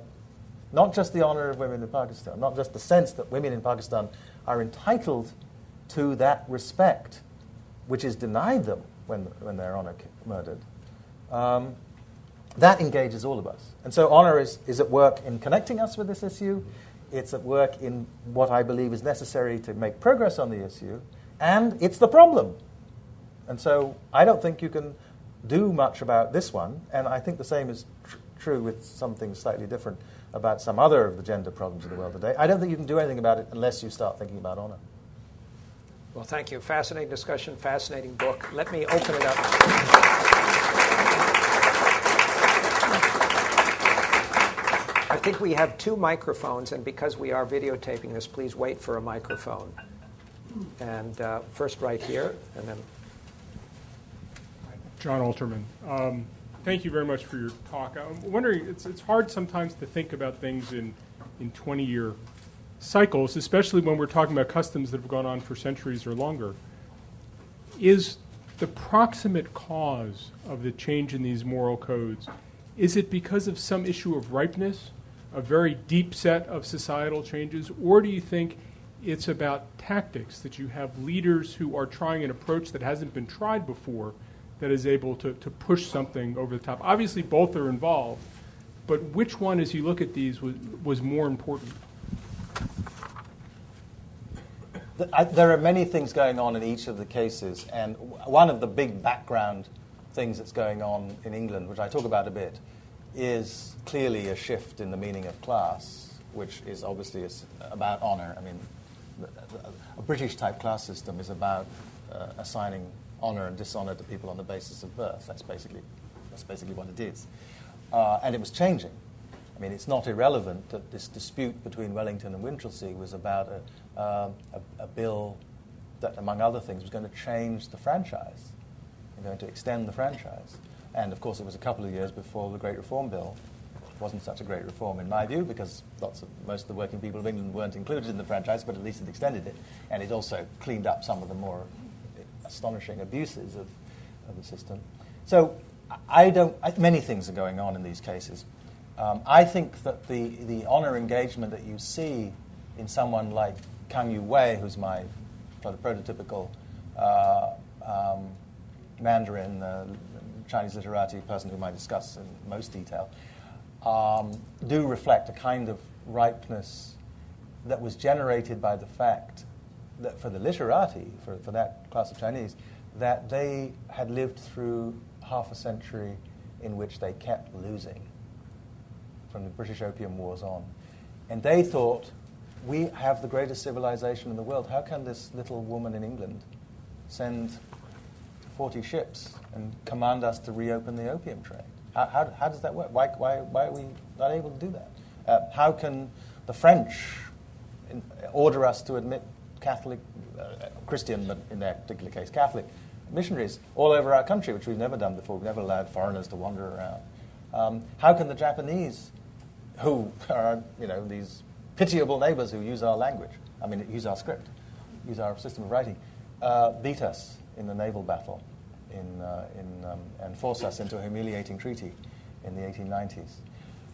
Not just the honor of women in Pakistan, not just the sense that women in Pakistan are entitled to that respect, which is denied them when their honor murdered. That engages all of us. And so honor is at work in connecting us with this issue. It's at work in what I believe is necessary to make progress on the issue. And it's the problem. And so I don't think you can do much about this one. And I think the same is true with something slightly different about some other of the gender problems of the world today. I don't think you can do anything about it unless you start thinking about honor. Well, thank you. Fascinating discussion, fascinating book. Let me open it up. I think we have 2 microphones, and because we are videotaping this, please wait for a microphone. And first right here, and then... John Alterman. Thank you very much for your talk. I'm wondering, it's hard sometimes to think about things in 20-year cycles, especially when we're talking about customs that have gone on for centuries or longer. Is the proximate cause of the change in these moral codes, is it because of some issue of ripeness, a very deep set of societal changes, or do you think it's about tactics, that you have leaders who are trying an approach that hasn't been tried before that is able to push something over the top? Obviously, both are involved, but which one, as you look at these, was more important? There are many things going on in each of the cases, and one of the big background things that's going on in England, which I talk about a bit, is clearly a shift in the meaning of class, which is obviously about honor. I mean, a British-type class system is about assigning honor and dishonor to people on the basis of birth. That's basically what it is. And it was changing. I mean, it's not irrelevant that this dispute between Wellington and Winchelsea was about a bill that, among other things, was going to change the franchise, going to extend the franchise. And, of course, it was a couple of years before the Great Reform Bill. It wasn't such a great reform, in my view, because most of the working people of England weren't included in the franchise, but at least it extended it. And it also cleaned up some of the more astonishing abuses of the system. So many things are going on in these cases. I think that the honor engagement that you see in someone like Kang Yu-wei, who's my prototypical Mandarin, Chinese literati person whom I discuss in most detail, do reflect a kind of ripeness that was generated by the fact that for the literati, for that class of Chinese, that they had lived through half a century in which they kept losing from the British Opium Wars on. And they thought, we have the greatest civilization in the world. How can this little woman in England send 40 ships and command us to reopen the opium trade? How does that work? Why are we not able to do that? How can the French order us to admit Catholic, Christian, but in their particular case, Catholic missionaries all over our country, which we've never done before? We've never allowed foreigners to wander around. How can the Japanese, who are these pitiable neighbors who use our language, use our script, use our system of writing, beat us in the naval battle and force us into a humiliating treaty in the 1890s?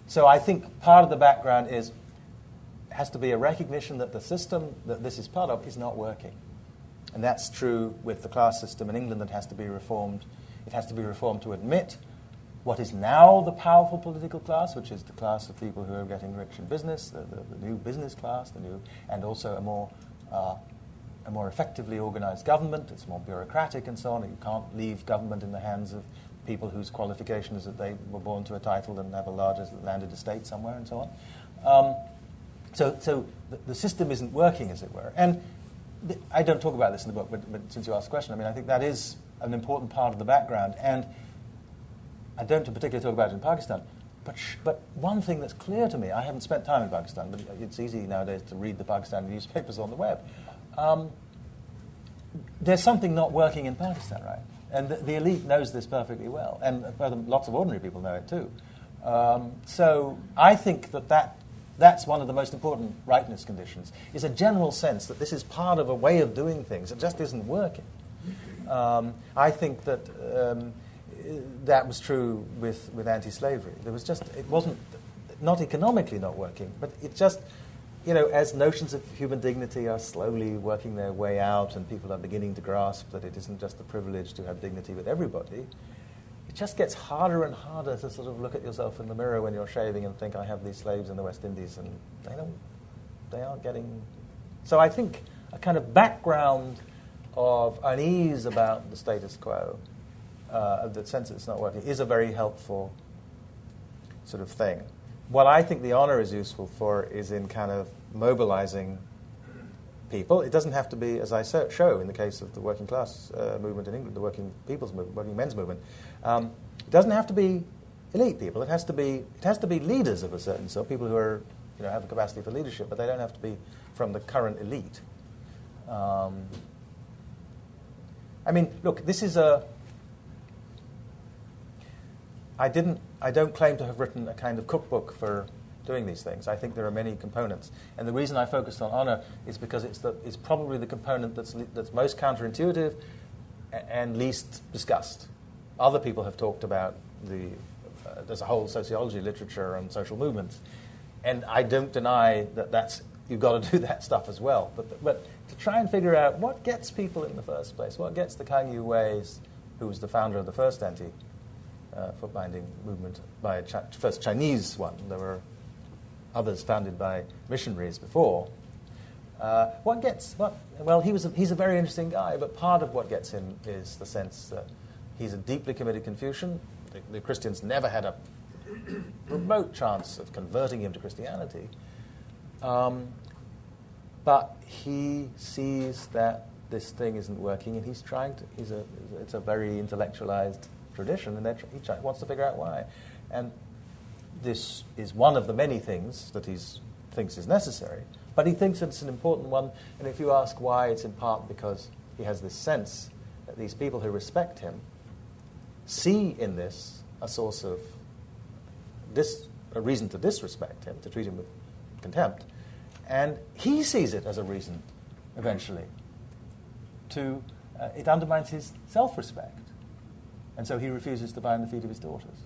So I think part of the background has to be a recognition that the system that this is part of is not working. And that's true with the class system in England that has to be reformed. It has to be reformed to admit what is now the powerful political class, which is the class of people who are getting rich in business, the new business class, and also a more effectively organized government. It's more bureaucratic and so on. You can't leave government in the hands of people whose qualification is that they were born to a title and have a larger landed estate somewhere and so on. So the system isn't working, as it were. And I don't talk about this in the book, but since you asked the question, I think that is an important part of the background. And I don't particularly talk about it in Pakistan. But one thing that's clear to me, I haven't spent time in Pakistan, but it's easy nowadays to read the Pakistani newspapers on the web. There's something not working in Pakistan, right? And the elite knows this perfectly well. And lots of ordinary people know it too. So I think that's one of the most important rightness conditions, is a general sense that this is part of a way of doing things that just isn't working. I think that that was true with anti-slavery. It wasn't, not economically not working, but it just, as notions of human dignity are slowly working their way out and people are beginning to grasp that it isn't just a privilege to have dignity with everybody, it just gets harder and harder to sort of look at yourself in the mirror when you're shaving and think, I have these slaves in the West Indies, and they aren't getting... So I think a kind of background of unease about the status quo, the sense that it's not working, is a very helpful sort of thing. What I think the honor is useful for is in kind of mobilizing people. It doesn't have to be, as I show in the case of the working class movement in England, the working people's movement, working men's movement. It doesn't have to be elite people. It has to be leaders of a certain sort, people who are have a capacity for leadership, but they don't have to be from the current elite. Look, this is a... I don't claim to have written a kind of cookbook for doing these things. I think there are many components, and the reason I focused on honor is because it's probably the component that's most counterintuitive and least discussed. Other people have talked about there's a whole sociology literature on social movements, and I don't deny that you've got to do that stuff as well. But to try and figure out what gets people in the first place, what gets the Kang Yu-weis, who was the founder of the first foot binding movement, by first Chinese one. There were others founded by missionaries before. Well, he's a very interesting guy, but part of what gets him is the sense that he's a deeply committed Confucian. The Christians never had a remote chance of converting him to Christianity. But he sees that this thing isn't working, and he's trying to. It's a very intellectualized tradition, and he wants to figure out why. And this is one of the many things that he thinks is necessary, but he thinks it's an important one. And if you ask why, it's in part because he has this sense that these people who respect him see in this a source of a reason to disrespect him, to treat him with contempt, and he sees it as a reason, eventually, to it undermines his self-respect. And so he refuses to bind the feet of his daughters,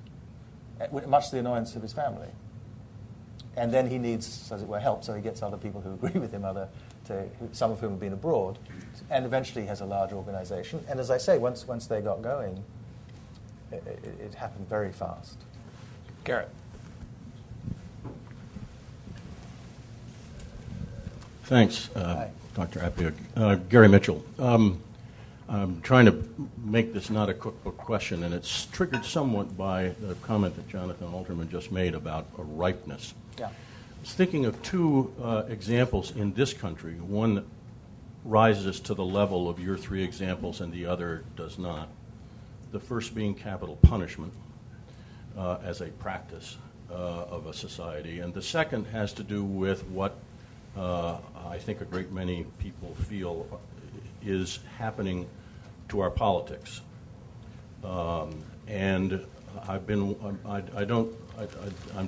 much to the annoyance of his family. And then he needs, as it were, help, so he gets other people who agree with him, some of whom have been abroad, and eventually he has a large organization. And as I say, once they got going, it happened very fast. Garrett. Thanks, Dr. Appiah. Gary Mitchell. I'm trying to make this not a cookbook question, and it's triggered somewhat by the comment that Jonathan Alterman just made about a ripeness. Yeah. I was thinking of two examples in this country. One rises to the level of your three examples, and the other does not. The first being capital punishment as a practice of a society, and the second has to do with what I think a great many people feel is happening to our politics. And I've been, I don't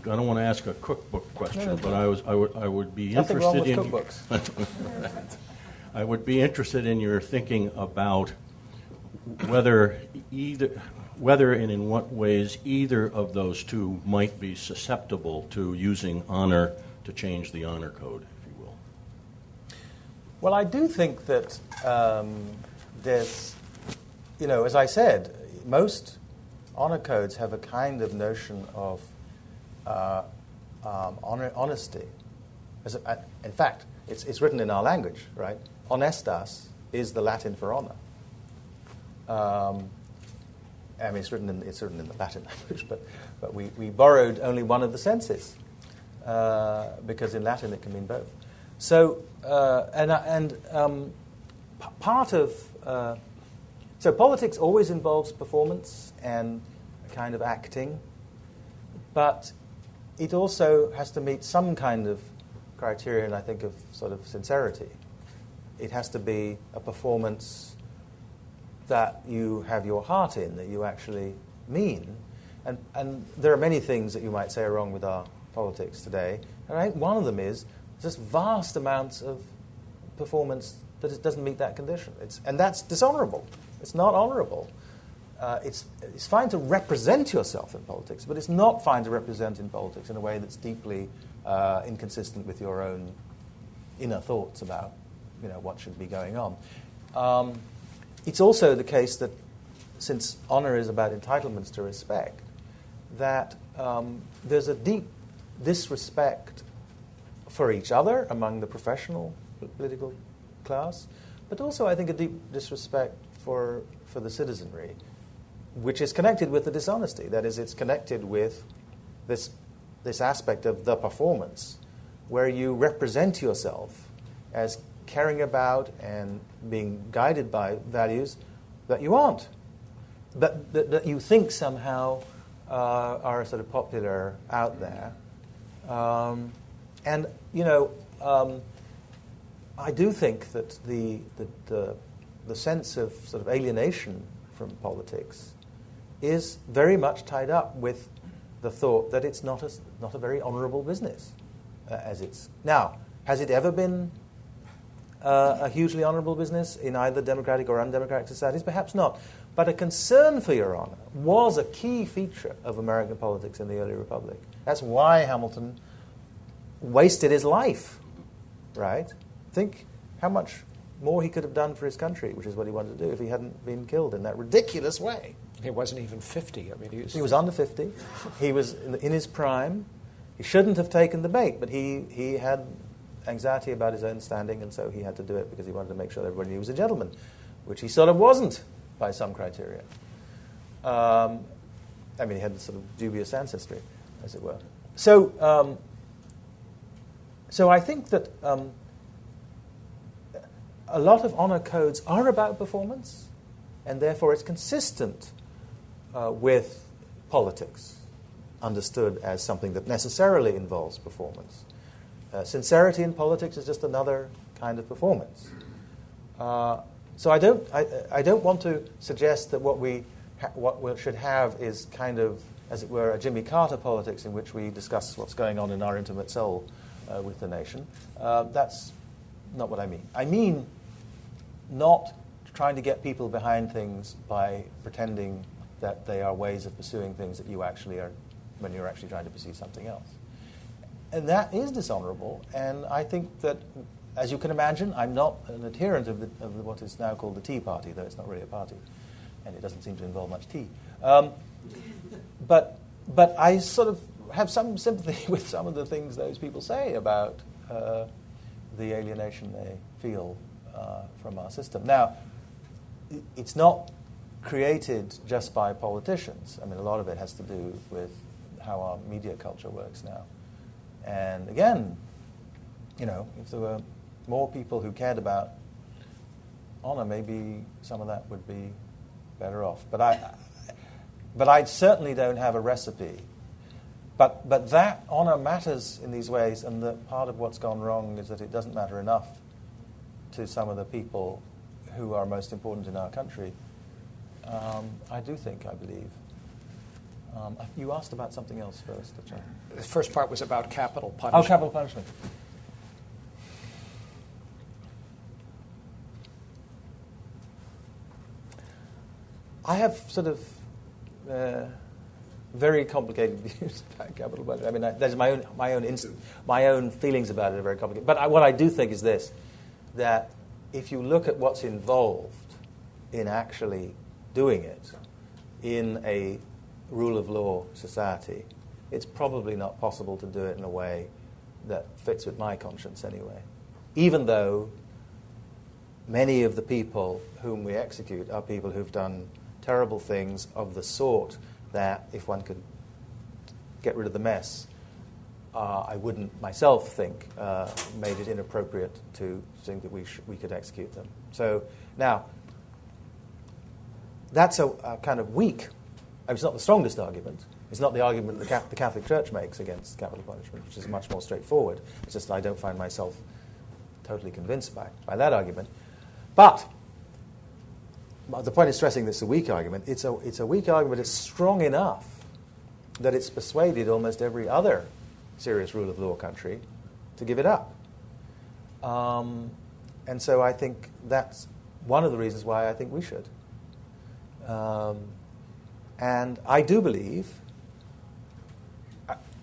want to ask a cookbook question, but I would be Nothing interested wrong with cookbooks. I would be interested in your thinking about whether and in what ways either of those two might be susceptible to using honor to change the honor code, if you will. Well, I do think that there's, as I said, most honor codes have a kind of notion of honesty. In fact, it's written in our language, right? Honestas is the Latin for honor. I mean, it's written in the Latin language, but we borrowed only one of the senses because in Latin it can mean both. So part of so politics always involves performance and a kind of acting, but it also has to meet some kind of criterion, I think, of sort of sincerity. It has to be a performance that you have your heart in, that you actually mean. And there are many things that you might say are wrong with our politics today. And I think one of them is just vast amounts of performance that it doesn't meet that condition. And that's dishonorable. It's not honorable. It's fine to represent yourself in politics, but it's not fine to represent in politics in a way that's deeply inconsistent with your own inner thoughts about what should be going on. It's also the case that since honor is about entitlements to respect, that there's a deep disrespect for each other among the professional political class, but also I think a deep disrespect for the citizenry, which is connected with the dishonesty. That is, it's connected with this aspect of the performance, where you represent yourself as caring about and being guided by values that you aren't, that you think somehow are sort of popular out there. And I do think that the sense of sort of alienation from politics is very much tied up with the thought that it's not a very honourable business, as it's now. Has it ever been a hugely honourable business in either democratic or undemocratic societies? Perhaps not. But a concern for your honour was a key feature of American politics in the early republic. That's why Hamilton wasted his life, right? Think how much more he could have done for his country, which is what he wanted to do, if he hadn't been killed in that ridiculous way. He wasn't even 50. I mean, he was under 50. He was in his prime. He shouldn't have taken the bait, but he had anxiety about his own standing, and so he had to do it because he wanted to make sure that everybody knew he was a gentleman, which he sort of wasn't by some criteria. I mean, he had this sort of dubious ancestry, as it were. So I think that a lot of honor codes are about performance, and therefore it's consistent with politics, understood as something that necessarily involves performance. Sincerity in politics is just another kind of performance. So I don't want to suggest that what we should have is kind of, as it were, a Jimmy Carter politics in which we discuss what's going on in our intimate soul with the nation. That's not what I mean. I mean not trying to get people behind things by pretending that they are ways of pursuing things that you actually are when you're actually trying to pursue something else. And that is dishonorable, and I think that, as you can imagine, I'm not an adherent of what is now called the Tea Party, though it's not really a party, and it doesn't seem to involve much tea. But I sort of have some sympathy with some of the things those people say about the alienation they feel from our system. Now, it's not created just by politicians. I mean, a lot of it has to do with how our media culture works now. And again, if there were more people who cared about honor, maybe some of that would be better off. But I certainly don't have a recipe. But that honor matters in these ways, and that part of what's gone wrong is that it doesn't matter enough to some of the people who are most important in our country. I believe. You asked about something else first. The first part was about capital punishment. Oh, capital punishment. I have sort of very complicated views about capital punishment. I mean, there's my own feelings about it are very complicated. But what I do think is this: that if you look at what's involved in actually doing it in a rule of law society, it's probably not possible to do it in a way that fits with my conscience anyway. Even though many of the people whom we execute are people who've done terrible things of the sort that, if one could get rid of the mess, I wouldn't myself think made it inappropriate to think that we could execute them. So now, that's a kind of weak. It's not the strongest argument. It's not the argument the Catholic Church makes against capital punishment, which is much more straightforward. It's just that I don't find myself totally convinced by that argument. But the point is stressing this is a weak argument. It's a weak argument. It's strong enough that it's persuaded almost every other serious rule of law country to give it up. And so I think that's one of the reasons why I think we should. And I do believe,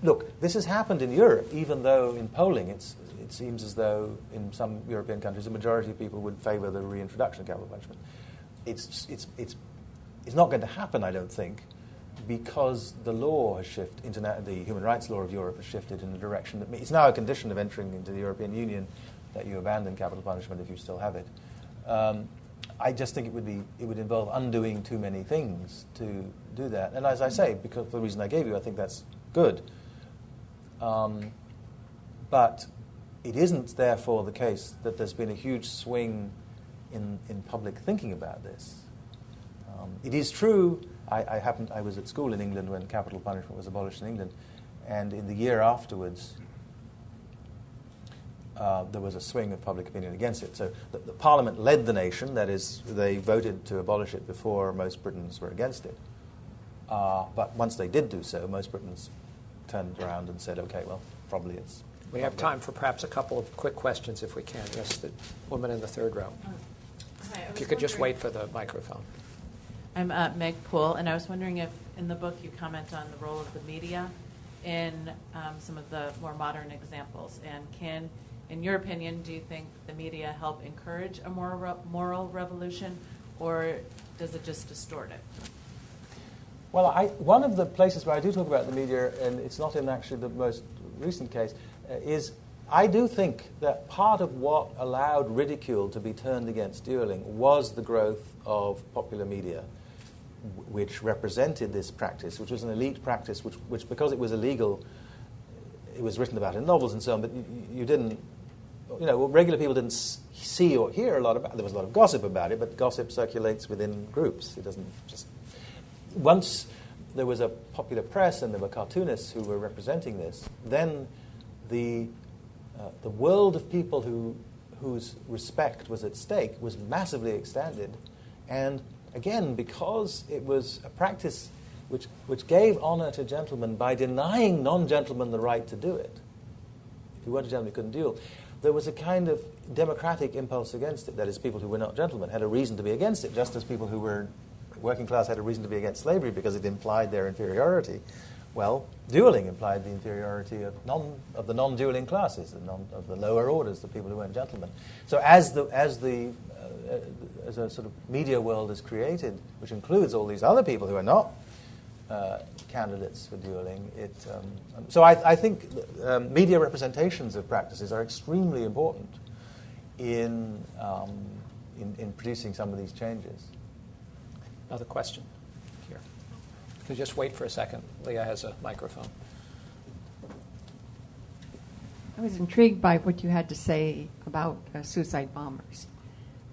look, this has happened in Europe, even though in polling it seems as though in some European countries a majority of people would favor the reintroduction of capital punishment. It's not going to happen, I don't think, because the law has shifted, the human rights law of Europe has shifted in a direction that it's now a condition of entering into the European Union that you abandon capital punishment if you still have it. I just think it would involve undoing too many things to do that. And as I say, because for the reason I gave you, I think that's good. But it isn't therefore the case that there's been a huge swing in public thinking about this. It is true. I was at school in England when capital punishment was abolished in England, and in the year afterwards, there was a swing of public opinion against it. So the Parliament led the nation, that is, they voted to abolish it before most Britons were against it. But once they did do so, most Britons turned around and said, okay, well, probably it's... We have time for perhaps a couple of quick questions if we can. Yes, the woman in the third row. Hi, if you could just wait for the microphone. I'm Meg Poole, and I was wondering if in the book you comment on the role of the media in some of the more modern examples. And can, in your opinion, do you think the media help encourage a moral revolution, or does it just distort it? Well, one of the places where I do talk about the media, and it's not in actually the most recent case, is I do think that part of what allowed ridicule to be turned against dueling was the growth of popular media, which represented this practice, which was an elite practice, which because it was illegal, it was written about in novels and so on, but you didn't, regular people didn't see or hear a lot about it. There was a lot of gossip about it, but gossip circulates within groups. It doesn't just... Once there was a popular press and there were cartoonists who were representing this, then the world of people whose respect was at stake was massively extended. And again, because it was a practice which gave honor to gentlemen by denying non-gentlemen the right to do it. If you weren't a gentleman, you couldn't duel. there was a kind of democratic impulse against it. That is, people who were not gentlemen had a reason to be against it, just as people who were working class had a reason to be against slavery because it implied their inferiority. Well, dueling implied the inferiority of the non-dueling classes, of the lower orders, the people who weren't gentlemen. So as a sort of media world is created, which includes all these other people who are not candidates for dueling, so I think media representations of practices are extremely important in producing some of these changes. Another question here. Could you just wait for a second? Leah has a microphone. I was intrigued by what you had to say about suicide bombers.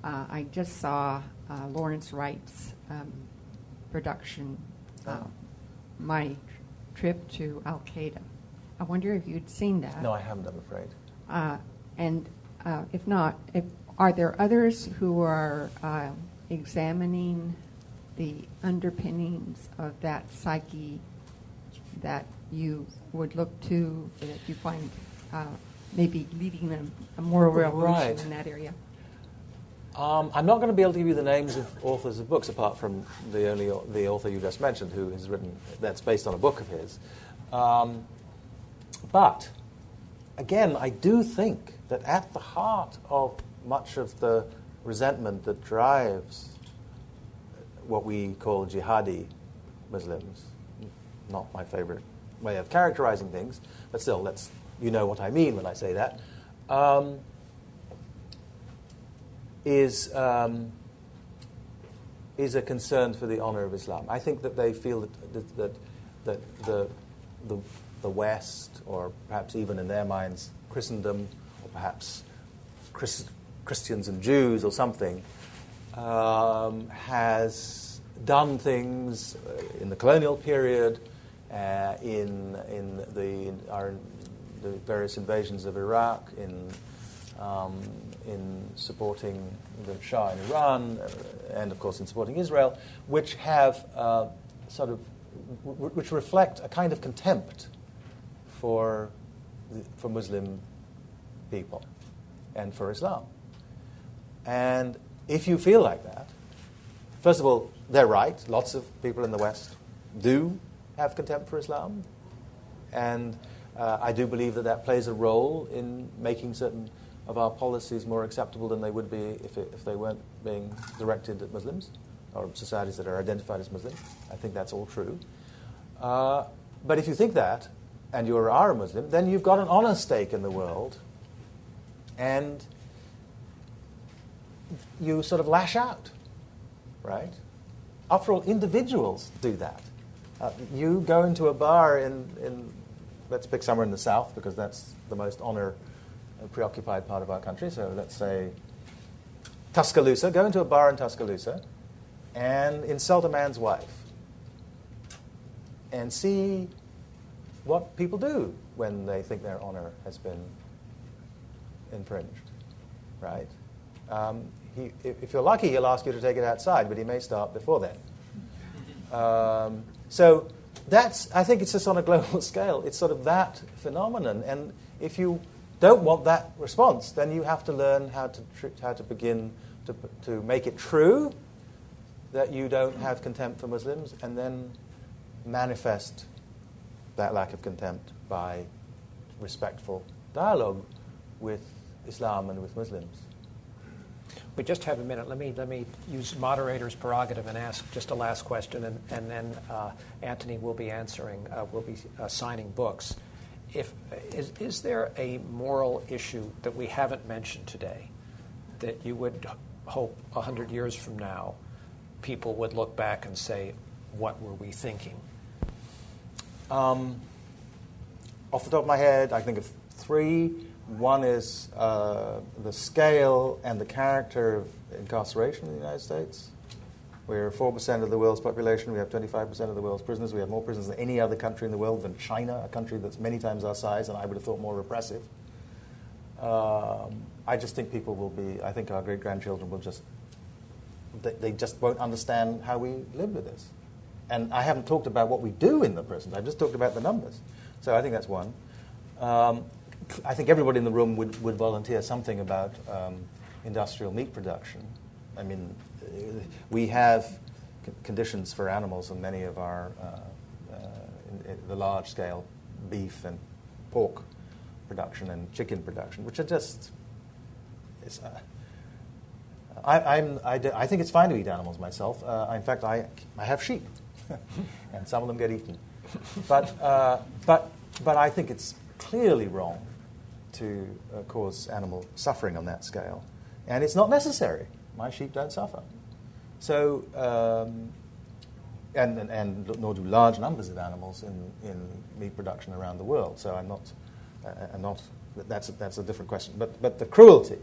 I just saw Lawrence Wright's production, My Trip to Al-Qaeda. I wonder if you'd seen that. No, I haven't, I'm afraid. And if not, are there others who are examining the underpinnings of that psyche that you would look to, that you find maybe leading a moral revolution in that area? I'm not going to be able to give you the names of authors of books, apart from the author you just mentioned, who has written, that's based on a book of his. But, again, I do think that at the heart of much of the resentment that drives what we call jihadi Muslims, not my favorite way of characterizing things, but still, you know what I mean when I say that, is a concern for the honor of Islam. I think that they feel that the West, or perhaps even in their minds Christendom, or perhaps Christians and Jews or something, has done things in the colonial period, in the various invasions of Iraq, in supporting the Shah in Iran, and of course in supporting Israel, which have which reflect a kind of contempt for Muslim people and for Islam. And if you feel like that, first of all, they're right. Lots of people in the West do have contempt for Islam, and I do believe that plays a role in making certain of our policies more acceptable than they would be if they weren't being directed at Muslims or societies that are identified as Muslim. I think that's all true. But if you think that, and you are a Muslim, then you've got an honor stake in the world, and you sort of lash out, right? After all, individuals do that. You go into a bar in let's pick somewhere in the South, because that's the most honor preoccupied part of our country. So let's say Tuscaloosa. Go into a bar in Tuscaloosa and insult a man's wife, and see what people do when they think their honor has been infringed, right? If you're lucky, he'll ask you to take it outside, but he may start before then. So I think it's just on a global scale. It's sort of that phenomenon, and if you don't want that response, then you have to learn how to begin to make it true that you don't have contempt for Muslims, and then manifest that lack of contempt by respectful dialogue with Islam and with Muslims. We just have a minute. Let me use moderator's prerogative and ask just a last question, and then Anthony will be answering. Will be signing books. Is there a moral issue that we haven't mentioned today that you would hope 100 years from now people would look back and say, "What were we thinking?" Off the top of my head, I think of three. One is the scale and the character of incarceration in the United States. We're 4% of the world's population. We have 25% of the world's prisoners. We have more prisoners than any other country in the world, than China, a country that's many times our size, and I would have thought more repressive. I just think people will be, I think our great-grandchildren will they just won't understand how we live with this. And I haven't talked about what we do in the prisons. I've just talked about the numbers. So I think that's one. I think everybody in the room would volunteer something about industrial meat production. I mean, we have conditions for animals in many of our in the large-scale beef and pork production and chicken production, which are just. I think it's fine to eat animals myself. In fact, I have sheep, and some of them get eaten. But I think it's clearly wrong to cause animal suffering on that scale, and it's not necessary. My sheep don't suffer. So, and nor do large numbers of animals in meat production around the world. So I'm not. That's a different question. But the cruelty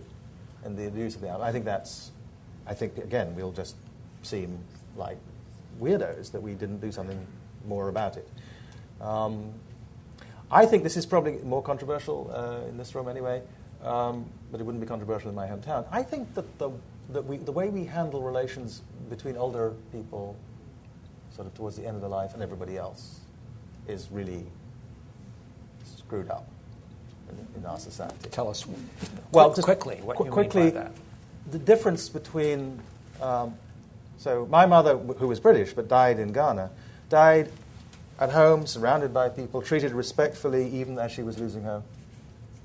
and the abuse of the animal, I think again we'll just seem like weirdos that we didn't do something more about it. I think this is probably more controversial in this room anyway, but it wouldn't be controversial in my hometown. I think that the way we handle relations between older people sort of towards the end of their life and everybody else is really screwed up in our society. Tell us quickly what you quickly, mean by that. The difference between... so my mother, who was British but died in Ghana, died at home, surrounded by people, treated respectfully even as she was losing her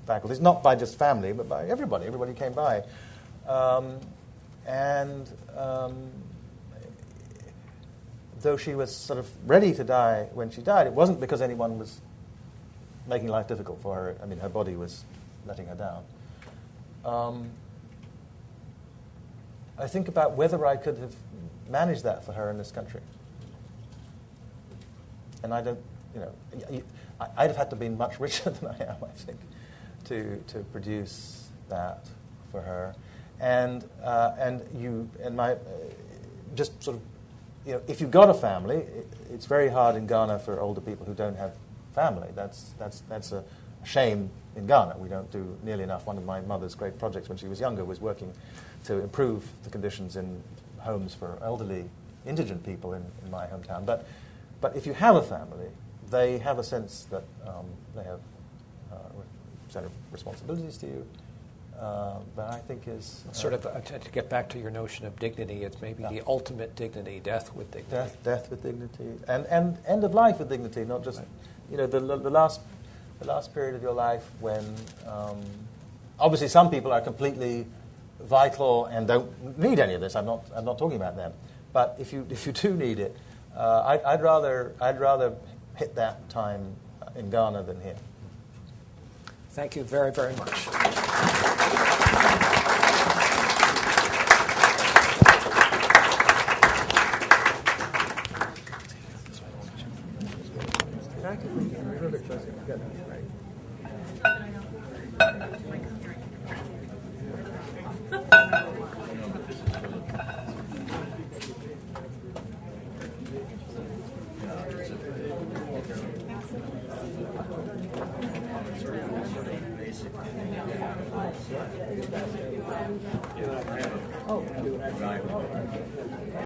faculties. Not by just family, but by everybody. Everybody came by. Though she was sort of ready to die when she died, it wasn't because anyone was making life difficult for her. I mean, her body was letting her down. I think about whether I could have managed that for her in this country. And I don't, I'd have had to be much richer than I am, I think, to produce that for her. Just sort of, if you've got a family, it's very hard in Ghana for older people who don't have family. That's a shame in Ghana. We don't do nearly enough. One of my mother's great projects when she was younger was working to improve the conditions in homes for elderly, indigent people in my hometown. But if you have a family, they have a sense that they have a set of responsibilities to you. That I think is... sort of, to get back to your notion of dignity, it's maybe the ultimate dignity, death with dignity. Death with dignity. And end of life with dignity, not just, the last period of your life when... obviously some people are completely vital and don't need any of this. I'm not talking about them. But if you do need it, I'd rather hit that time in Ghana than here. Thank you very, very much.